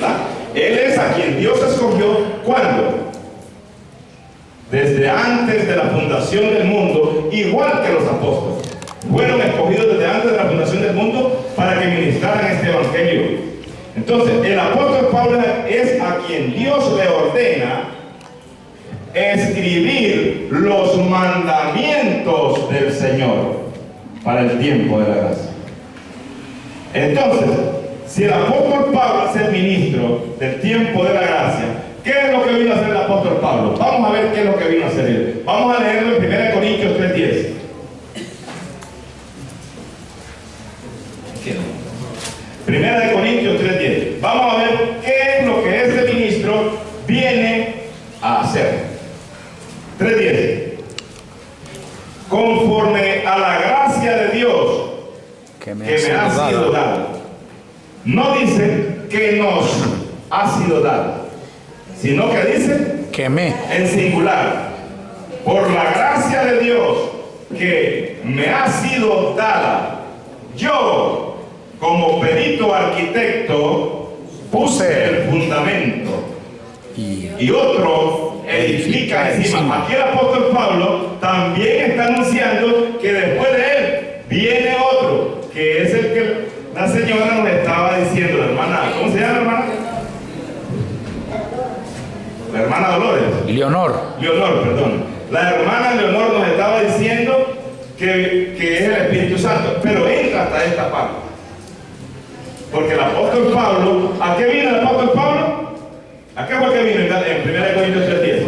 S1: ¿verdad? Él es a quien Dios escogió, ¿cuándo? Desde antes de la fundación del mundo, igual que los apóstoles. Fueron escogidos desde antes de la fundación del mundo para que ministraran este evangelio. Entonces, el apóstol Pablo es a quien Dios le ordena escribir los mandamientos del Señor para el tiempo de la gracia. Entonces, si el apóstol Pablo es el ministro del tiempo de la gracia, ¿qué es lo que vino a hacer el apóstol Pablo? Vamos a ver qué es lo que vino a hacer él. Vamos a leerlo en 1 Corintios 3:10. 1 Corintios 3:10. Vamos a ver qué es lo que este ministro viene a hacer. 3:10. Conforme a la gracia de Dios
S2: Que me
S1: que me ha sido dada. No dice que nos ha sido dada, sino que dice
S2: Que me.
S1: en singular. Por la gracia de Dios que me ha sido dada, yo, como perito arquitecto, puse el fundamento y otro edifica encima. Aquí el apóstol Pablo también está anunciando que después de él viene otro, que es el que la señora nos estaba diciendo, la hermana, ¿cómo se llama la hermana? La hermana Dolores.
S2: Leonor.
S1: Leonor, perdón. La hermana Leonor nos estaba diciendo que es el Espíritu Santo, pero entra hasta esta parte. Porque el apóstol Pablo, ¿a qué vino el apóstol Pablo? ¿A qué fue que vino en 1 Corintios 3:10?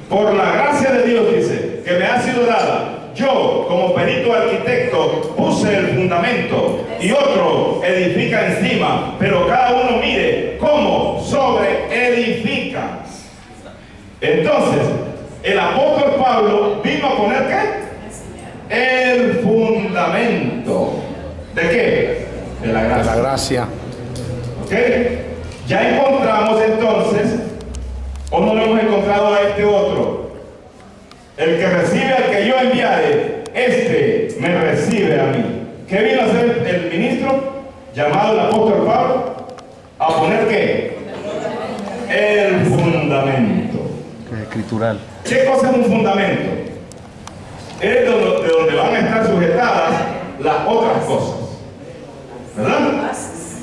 S1: Por la gracia de Dios, dice, que me ha sido dada, yo como perito arquitecto puse el fundamento y otro edifica encima, pero cada uno mire cómo sobre edifica. Entonces, el apóstol Pablo vino a poner ¿qué? El fundamento. ¿De qué? De la gracia.
S2: La gracia.
S1: ¿Ok? Ya encontramos entonces, o no lo hemos encontrado a este otro. El que recibe al que yo enviare, este me recibe a mí. ¿Qué vino a hacer el ministro llamado el apóstol Pablo? A poner ¿qué? El fundamento.
S4: Escritural.
S1: ¿Qué cosa es un fundamento? Es de donde van a estar sujetadas las otras cosas, ¿verdad?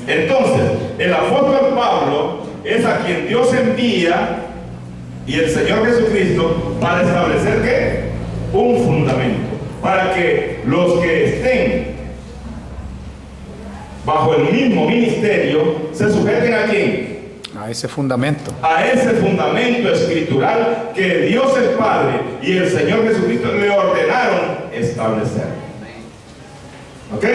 S1: Entonces, el apóstol Pablo es a quien Dios envía y el Señor Jesucristo para establecer ¿qué? Un fundamento, para que los que estén bajo el mismo ministerio se sujeten ¿a quién?
S2: A ese fundamento.
S1: A ese fundamento escritural que Dios el Padre y el Señor Jesucristo le ordenaron establecer. ¿Ok?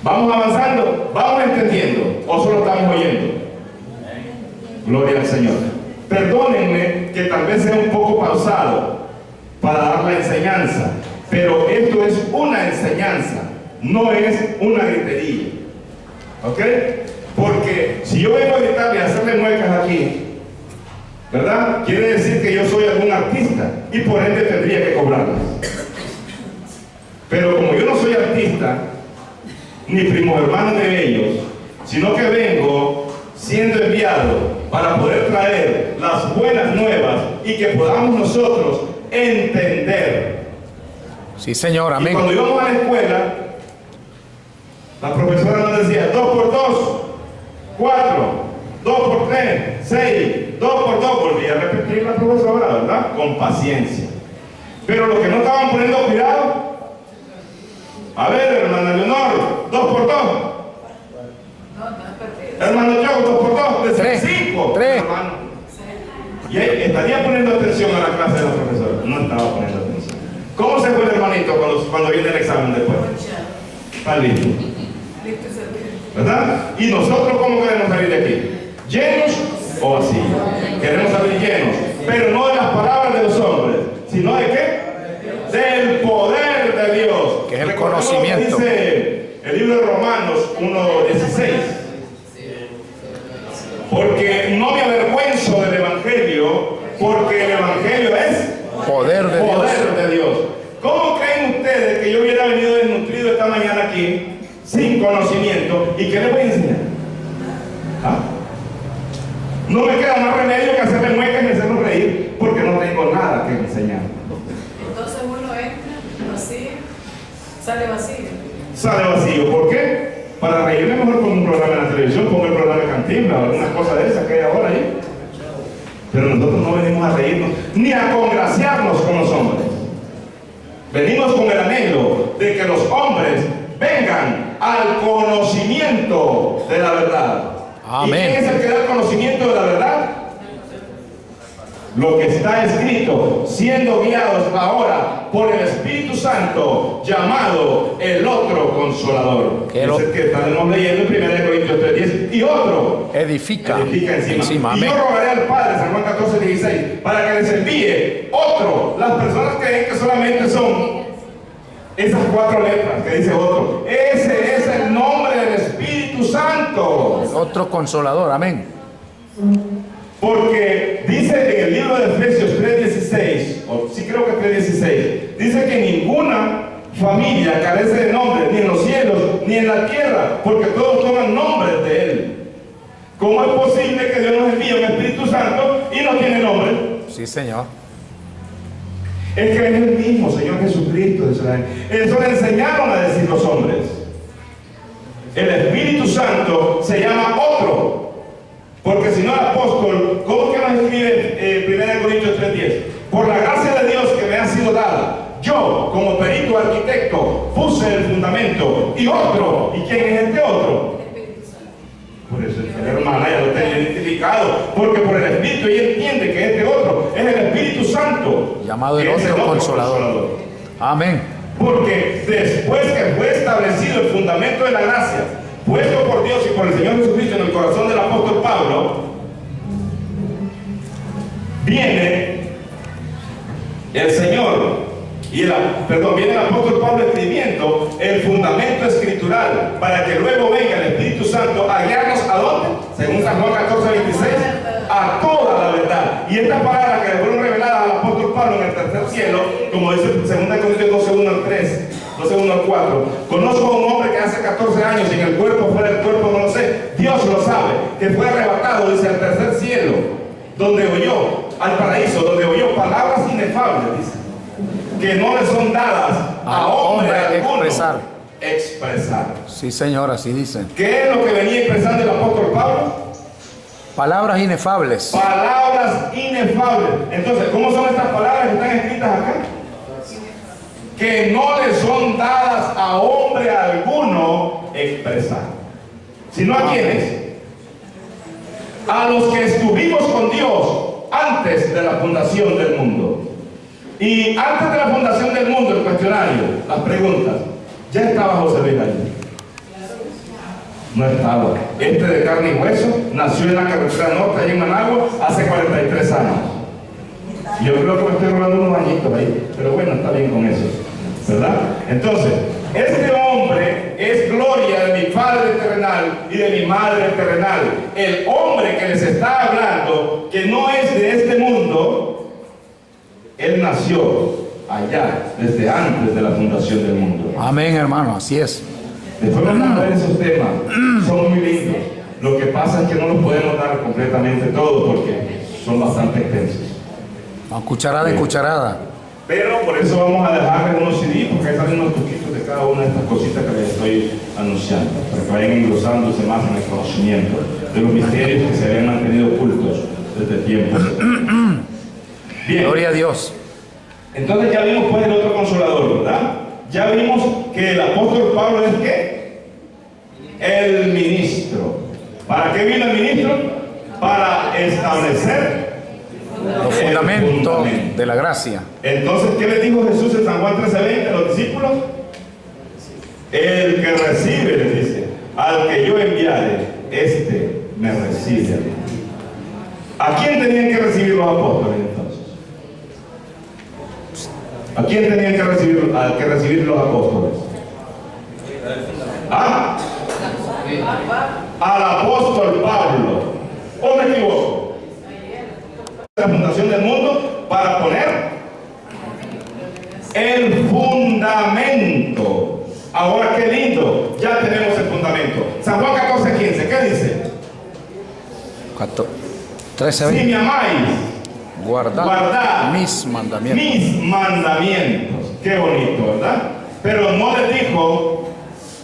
S1: Vamos avanzando, vamos entendiendo, o solo estamos oyendo. Gloria al Señor. Perdónenme que tal vez sea un poco pausado para dar la enseñanza, pero esto es una enseñanza, no es una gritería. ¿Ok? Porque si yo vengo a gritarle y a hacerle muecas aquí, ¿verdad? Quiere decir que yo soy algún artista y por ende tendría que cobrarlas. Pero como yo no soy artista, ni primo hermano de ellos, sino que vengo siendo enviado para poder traer las buenas nuevas y que podamos nosotros entender.
S2: Sí, Señor,
S1: Y
S2: amén.
S1: cuando íbamos a la escuela, la profesora nos decía 2 por 2, 4, 2 por 3, 6, 2 por 2. Volví a repetir la profesora, ¿verdad? Con paciencia. Pero los que no estaban poniendo cuidado, a ver, hermana Leonor, 2 por 2. Hermano Choco, 2 por 2, de 5.
S2: 3.
S1: Hermano. Y ahí estaría poniendo atención a la clase de la profesora. No estaba poniendo atención. ¿Cómo se fue el hermanito cuando viene el examen después? Está listo. ¿Verdad? ¿Y nosotros cómo queremos salir de aquí? ¿Llenos o vacíos? Queremos salir llenos, pero no de las palabras de los hombres, sino de qué? Del poder de Dios.
S2: Que es el
S1: Recordemos
S2: conocimiento.
S1: lo que dice el libro de Romanos 1:16. Porque no me avergüenzo del Evangelio, porque el Evangelio es
S2: Poder de Dios.
S1: poder de Dios. ¿Cómo creen ustedes que yo hubiera venido desnutrido esta mañana aquí, sin conocimiento, y qué les voy a enseñar? ¿Ah? No me queda más remedio que hacerle muecas y hacerlo reír, porque no tengo nada que enseñar.
S5: Entonces uno entra, vacío, sale vacío.
S1: Sale vacío. ¿Por qué? Para reírme mejor con un programa en la televisión, pongo el programa de Cantinflas, alguna cosa de esa que hay ahora ahí. Pero nosotros no venimos a reírnos, ni a congraciarnos con los hombres. Venimos con el anhelo de que los hombres vengan al conocimiento de la verdad.
S2: Amén.
S1: ¿Y quién es el que da el conocimiento de la verdad? Lo que está escrito, siendo guiados ahora por el Espíritu Santo, llamado el otro Consolador.
S2: Que
S1: Es el que estamos leyendo en 1 Corintios 3:10. Y otro
S2: Edifica
S1: encima. Y
S2: amén.
S1: yo rogaré al Padre, San Juan 14:16, para que les envíe otro. Las personas creen que solamente son esas 4 letras que dice otro. Ese es el nombre del Espíritu Santo.
S2: Otro consolador, amén.
S1: Porque dice en el libro de Efesios 3:16, o sí creo que 3:16, dice que ninguna familia carece de nombre, ni en los cielos, ni en la tierra, porque todos toman nombres de Él. ¿Cómo es posible que Dios nos envíe un Espíritu Santo y no tiene nombre?
S2: Sí, Señor.
S1: Es que es el mismo Señor Jesucristo de Israel. Eso le enseñaron a decir los hombres. El Espíritu Santo se llama otro. Porque si no el apóstol, ¿cómo que nos escribe 1 Corintios 3:10? Por la gracia de Dios que me ha sido dada, yo como perito arquitecto puse el fundamento y otro. ¿Y quién es este otro? Por eso la hermana ya lo tenía identificado, porque por el Espíritu ella entiende que este otro es el Espíritu Santo,
S2: Llamado el
S1: que es
S2: otro consolador. Amén.
S1: Porque después que fue establecido el fundamento de la gracia, puesto por Dios y por el Señor Jesucristo en el corazón del apóstol Pablo, viene el Señor viene el apóstol Pablo escribiendo el fundamento escritural para que luego venga el Espíritu Santo a guiarnos ¿a dónde? Según San Juan 14:26, a toda la verdad. Y estas palabras que le fueron reveladas al apóstol Pablo en el tercer cielo, como dice 2 Corintios 12:1-3, 12:1-4, conozco a un hombre que hace 14 años en el cuerpo, fuera del cuerpo, no lo sé, Dios lo sabe, que fue arrebatado, dice, al tercer cielo, donde oyó, al paraíso, donde oyó palabras inefables, dice, que no le son dadas a hombre alguno expresar.
S2: Sí, Señor, así dicen.
S1: ¿Qué es lo que venía expresando el apóstol Pablo?
S2: Palabras inefables.
S1: Palabras inefables. Entonces, ¿cómo son estas palabras que están escritas acá? Que no le son dadas a hombre alguno expresar. Sino a quienes? A los que estuvimos con Dios antes de la fundación del mundo. Y antes de la fundación del mundo, el cuestionario, las preguntas, ¿ya estaba José Luis ahí? No estaba. Este de carne y hueso nació en la carretera norte, allí en Managua, hace 43 años. Yo creo que me estoy robando unos añitos ahí, pero bueno, está bien con eso, ¿verdad? Entonces, este hombre es gloria de mi Padre terrenal y de mi Madre terrenal. El hombre que les está hablando, que no es de este mundo, él nació allá, desde antes de la fundación del mundo.
S2: Amén, hermano, así es.
S1: Después vamos a ver esos temas, son muy lindos. Lo que pasa es que no los podemos dar completamente todos porque son bastante extensos.
S2: A cucharada en cucharada.
S1: Pero por eso vamos a dejarles unos CD, porque ahí salen unos poquitos de cada una de estas cositas que les estoy anunciando, para que vayan engrosándose más en el conocimiento de los misterios que se habían mantenido ocultos desde tiempos. Bien.
S2: Gloria a Dios.
S1: Entonces ya vimos pues el otro consolador, ¿verdad? Ya vimos que el apóstol Pablo es ¿qué? El ministro. ¿Para qué vino el ministro? Para establecer
S2: Los fundamentos de la gracia.
S1: Entonces, ¿qué le dijo Jesús en San Juan 13:20 a los discípulos? El que recibe, les dice, al que yo enviare, este me recibe. ¿A quién tenían que recibir los apóstoles entonces? ¿A quién tenían que recibir los apóstoles? ¿Ah? Al apóstol Pablo. ¿O me equivoco? La fundación del mundo para poner el fundamento. Ahora qué lindo, ya tenemos el fundamento. San Juan 14:15, ¿qué dice?
S2: 13,
S1: Si
S2: 20.
S1: me amáis,
S2: Guardad mis mandamientos.
S1: mis mandamientos. Qué bonito, ¿verdad? Pero no le dijo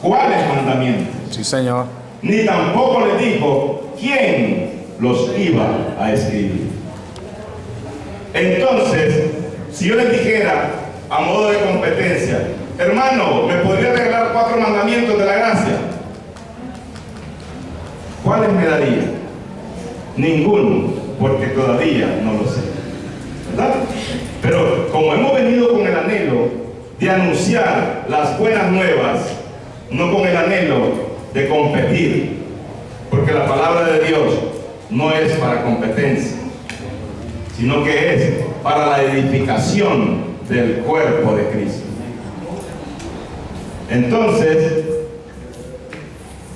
S1: cuáles mandamientos,
S2: Sí, Señor.
S1: ni tampoco le dijo quién los iba a escribir. Entonces, si yo les dijera a modo de competencia, hermano, ¿me podría regalar 4 mandamientos de la gracia? ¿Cuáles me daría? Ninguno, porque todavía no lo sé, ¿verdad? Pero como hemos venido con el anhelo de anunciar las buenas nuevas, no con el anhelo de competir, porque la palabra de Dios no es para competencia, sino que es para la edificación del cuerpo de Cristo. Entonces,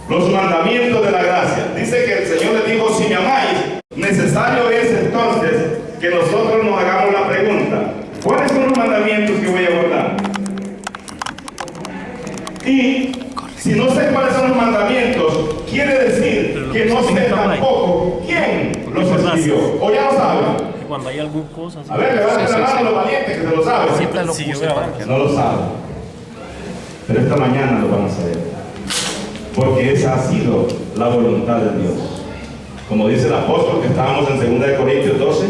S1: los mandamientos de la gracia. Dice que el Señor le dijo, si me amáis, necesario es entonces que nosotros nos hagamos la pregunta, ¿cuáles son los mandamientos que voy a guardar? Y si no sé cuáles son los mandamientos, quiere decir que no sé tampoco quién los escribió. ¿O ya lo saben?
S6: Cuando hay alguna cosa así.
S1: A ver, levanten la mano los valientes que se lo saben.
S6: Siempre lo puse para que
S1: No lo saben. Pero esta mañana lo van a saber. Porque esa ha sido la voluntad de Dios. Como dice el apóstol, que estábamos en 2 Corintios 12,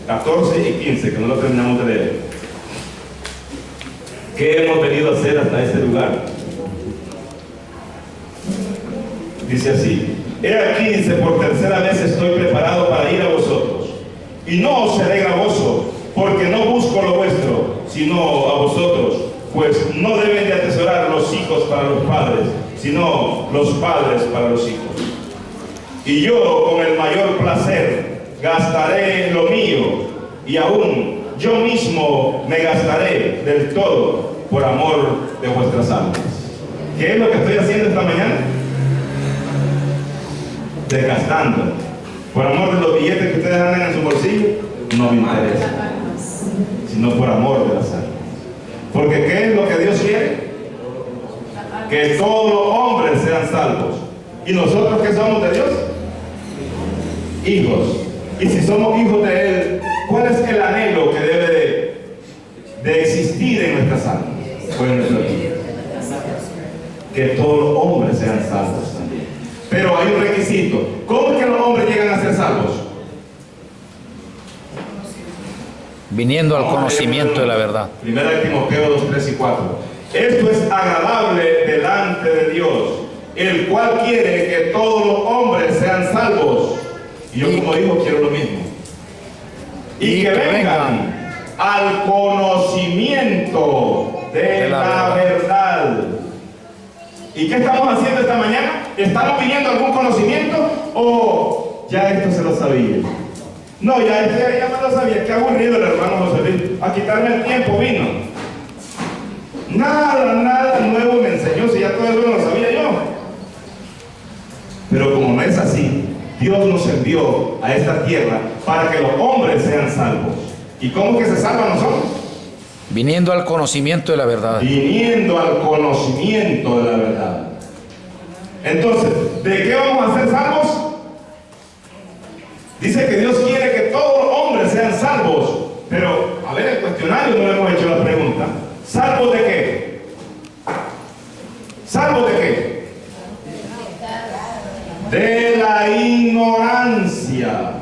S1: 14 y 15, que no lo terminamos de leer. ¿Qué hemos venido a hacer hasta este lugar? Dice así: he aquí, dice, por tercera vez estoy preparado para ir a vosotros, y no os seré gravoso, porque no busco lo vuestro, sino a vosotros, pues no deben de atesorar los hijos para los padres, sino los padres para los hijos. Y yo con el mayor placer gastaré lo mío, y aún yo mismo me gastaré del todo por amor de vuestras almas. ¿Qué es lo que estoy haciendo esta mañana? Desgastando. Por amor de los billetes que ustedes andan en su bolsillo, no me interesa, sino por amor de las almas. Porque ¿qué es lo que Dios quiere? Que todos los hombres sean salvos. ¿Y nosotros qué somos de Dios? Hijos. Y si somos hijos de Él, ¿cuál es el anhelo que debe de existir en nuestras almas? Pues en nuestra vida. Que todos los hombres sean salvos también. Pero hay un requisito. ¿Cómo es que los hombres llegan a ser salvos?
S2: Viniendo al conocimiento de la verdad.
S1: 1 Timoteo 2, 3 y 4. Esto es agradable delante de Dios, el cual quiere que todos los hombres sean salvos. Y yo como hijo quiero lo mismo. Y que vengan al conocimiento de la verdad. ¿Y qué estamos haciendo esta mañana? ¿Estamos pidiendo algún conocimiento o ya esto se lo sabía? No, ya me lo sabía. Qué aburrido el hermano José Luis. A quitarme el tiempo vino. Nada nuevo me enseñó, si ya todo eso lo sabía yo. Pero como no es así, Dios nos envió a esta tierra para que los hombres sean salvos. ¿Y cómo que se salvan nosotros?
S2: Viniendo al conocimiento de la verdad.
S1: Viniendo al conocimiento de la verdad. Entonces, ¿de qué vamos a ser salvos? Dice que Dios quiere que todos los hombres sean salvos. Pero, a ver, el cuestionario no le hemos hecho la pregunta. ¿Salvos de qué? ¿Salvos de qué? De la ignorancia.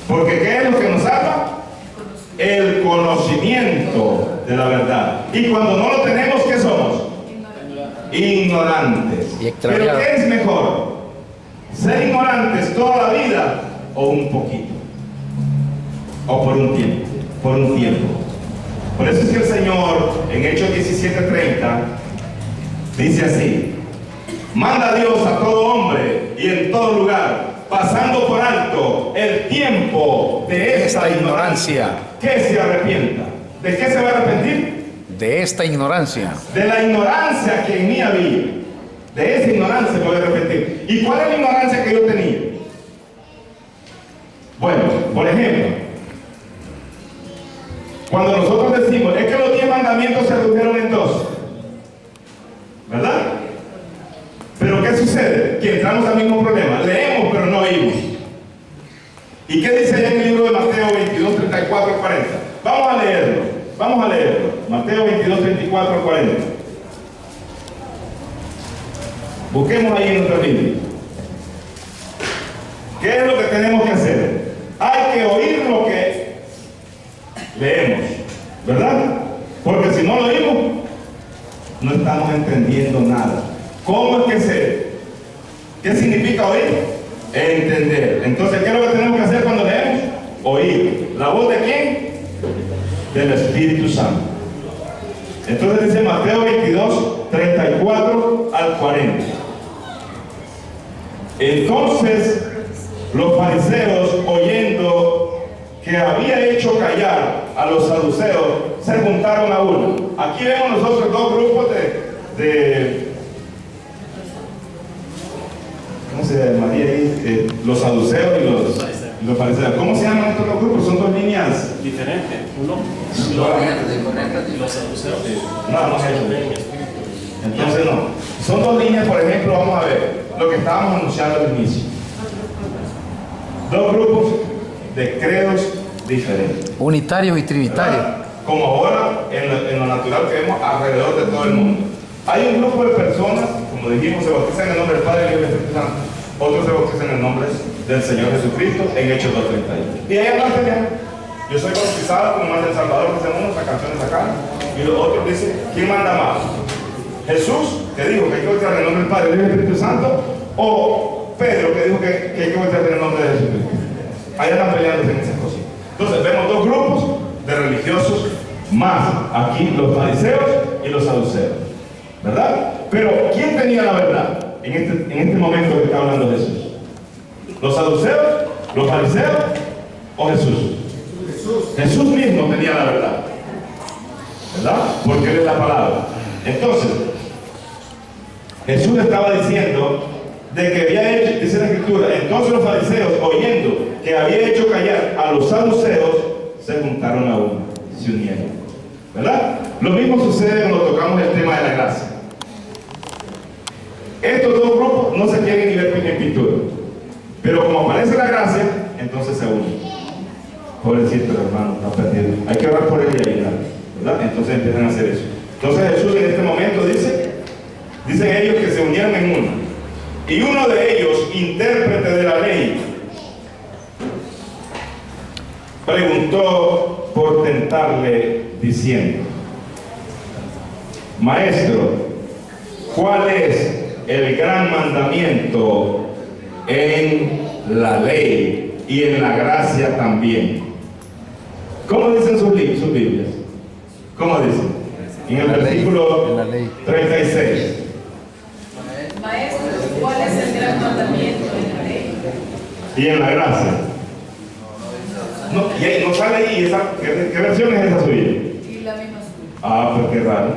S1: Porque ¿qué es lo que nos salva? El conocimiento de la verdad. Y cuando no lo tenemos, ¿qué somos? Ignorantes. ¿Pero qué es mejor? ¿Ser ignorantes toda la vida o un poquito? ¿O por un tiempo? Por un tiempo. Por eso es que el Señor en Hechos 17:30 dice así: manda Dios a todo hombre y en todo lugar, pasando por alto el tiempo de esta ignorancia, que se arrepienta. ¿De qué se va a arrepentir?
S2: de esta ignorancia,
S1: de la ignorancia que en mí había. De esa ignorancia voy a repetir. ¿Y cuál es la ignorancia que yo tenía? Bueno, por ejemplo, cuando nosotros decimos, es que los 10 mandamientos se redujeron en 2, ¿verdad? Pero ¿qué sucede? Que entramos al mismo problema. Leemos, pero no oímos. ¿Y qué dice allá en el libro de Mateo 22, 34 al 40? Vamos a leerlo. Vamos a leerlo. Mateo 22, 34 al 40. Busquemos ahí en nuestra Biblia. ¿Qué es lo que tenemos que hacer? Hay que oír lo que leemos, ¿verdad? Porque si no lo oímos, no estamos entendiendo nada. ¿Cómo es que sé? ¿Qué significa oír? Entender. Entonces, ¿qué es lo que tenemos que hacer cuando leemos? Oír. ¿La voz de quién? Del Espíritu Santo. Entonces dice Mateo 22, 34 al 40. Entonces los fariseos, oyendo que había hecho callar a los saduceos, se juntaron a uno. Aquí vemos nosotros dos grupos de ¿cómo se llamaría ahí? Los saduceos y los fariseos. ¿Cómo se llaman estos dos grupos? Son dos líneas
S6: Diferente. Uno, los saduceos.
S1: No, no es eso. Entonces no. Son dos líneas, por ejemplo, vamos a ver lo que estábamos anunciando al inicio. Dos grupos de credos diferentes.
S2: unitarios y trinitarios.
S1: Como ahora en lo natural que vemos alrededor de todo el mundo. Hay un grupo de personas, como dijimos, se bautizan en el nombre del Padre, Hijo y Espíritu Santo. Otros se bautizan en el nombre del Señor Jesucristo en Hechos 2:31. Y ahí andan peleando. Yo soy bautizado como más del Salvador, dice uno, las canciones acá. Y los otros dicen, ¿quién manda más? Jesús, que dijo que hay que bautizar en el nombre del Padre, Hijo y Espíritu Santo, o Pedro, que dijo que hay que bautizar en el nombre de Jesucristo. Ahí andan peleando en esas cosas. Entonces vemos dos grupos de religiosos, más aquí los fariseos y los saduceos, ¿verdad? Pero ¿quién tenía la verdad en este momento que está hablando Jesús? ¿Los saduceos, los fariseos o Jesús? Jesús mismo tenía la verdad, ¿verdad? Porque Él es la palabra. Entonces Jesús estaba diciendo de que había hecho, dice la Escritura, entonces los fariseos, oyendo que había hecho callar a los saduceos, se juntaron a uno, se unieron, ¿verdad? Lo mismo sucede cuando tocamos el tema de la gracia. Estos dos grupos no se quieren ni ver en pintura, pero como aparece la gracia, entonces se unen. Pobrecito hermano, está perdido. Hay que orar por él y ayudar, ¿verdad? Entonces empiezan a hacer eso. Entonces Jesús en este momento dicen ellos que se unieron en uno. Y uno de ellos, intérprete de la ley, preguntó por tentarle diciendo: Maestro, ¿cuál es el gran mandamiento en la ley y en la gracia también? ¿Cómo dicen sus Biblias? ¿Cómo dicen? En el versículo 36.
S5: Maestro, ¿cuál es el gran mandamiento en la ley?
S1: Y en la gracia. No, y ahí no sale ahí esa. ¿Qué versión es esa suya?
S5: Y la misma suya.
S1: Ah, pues qué raro.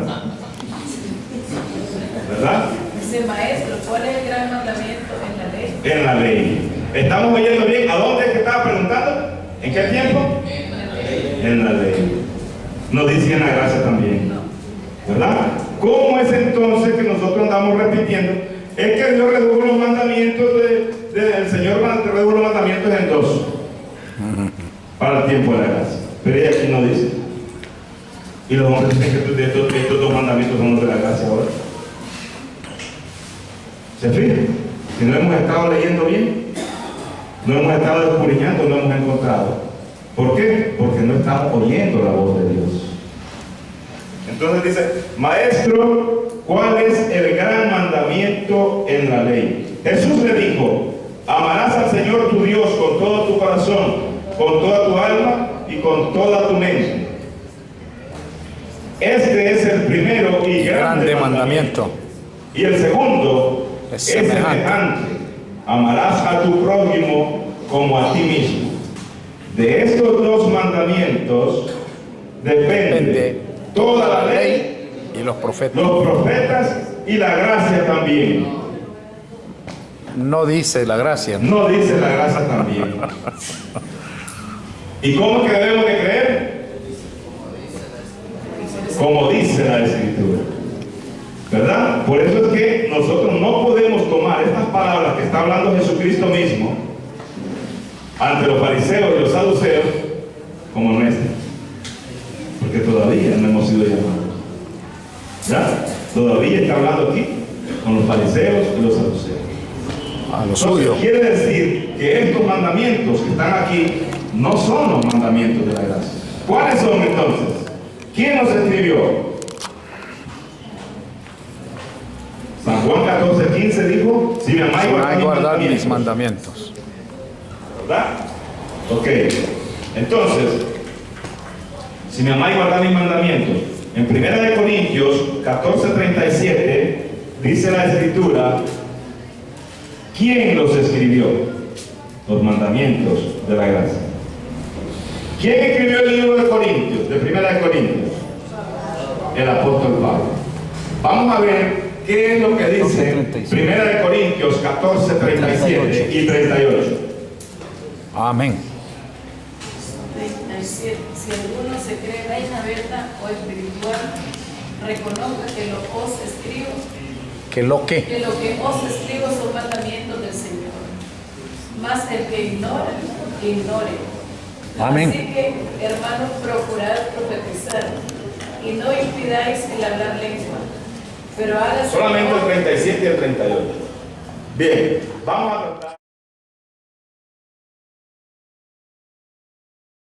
S1: ¿Verdad?
S5: Dice, maestro, ¿cuál es el gran mandamiento en la ley?
S1: En la ley. ¿Estamos oyendo bien? ¿A dónde es que estaba preguntando? ¿En qué tiempo? En la ley. No dice en la gracia también. ¿Verdad? ¿Cómo es entonces que nosotros andamos repitiendo? Es que Dios redujo los mandamientos el Señor redujo los mandamientos en 2 para el tiempo de la gracia. Pero ella aquí no dice. Y los hombres dicen que estos 2 mandamientos son los de la gracia ahora. ¿Se fijan? Si no hemos estado leyendo bien, no hemos estado escudriñando, no hemos encontrado. ¿Por qué? Porque no estamos oyendo la voz de Dios. Entonces dice, Maestro, ¿cuál es el gran mandamiento en la ley? Jesús le dijo, amarás al Señor tu Dios con todo tu corazón, con toda tu alma y con toda tu mente. Este es el primero y grande mandamiento. Y el segundo es semejante. Amarás a tu prójimo como a ti mismo. De estos 2 mandamientos depende toda la ley,
S2: y los profetas.
S1: los profetas y la gracia también.
S2: No dice la gracia, ¿no?
S1: No dice la gracia también. ¿Y cómo es que debemos de creer? Como dice la Escritura. ¿Verdad? Por eso es que nosotros no podemos tomar estas palabras que está hablando Jesucristo mismo ante los fariseos y los saduceos como nuestras. Porque todavía no hemos sido llamados. ¿Ya? Todavía está hablando aquí con los fariseos y los saduceos.
S2: A lo
S1: Entonces,
S2: suyo.
S1: quiere decir que estos mandamientos que están aquí no son los mandamientos de la gracia. ¿Cuáles son entonces? ¿Quién los escribió? San Juan 14:15 dijo, si me amáis,
S2: Guardad mis mandamientos.
S1: ¿Verdad? Ok. Entonces, si me amáis, guardad mis mandamientos. En 1 Corintios 14:37 dice la Escritura, ¿quién los escribió? Los mandamientos de la gracia. ¿Quién escribió el libro de Corintios? De 1 Corintios. El apóstol Pablo. Vamos a ver qué es lo que dice 1 Corintios 14:37 y 38.
S2: Amén.
S5: 37. Si alguno se cree reina berta o espiritual, reconozca que lo os escribo,
S2: ¿Que lo que?
S5: que lo que os escribo son mandamientos del Señor. Mas el que ignora, ignore.
S2: Amén.
S5: Así que, hermanos, procurad profetizar y no impidáis el hablar lengua, pero hágase
S1: Solamente el 37 y el 38. Bien, vamos a tratar.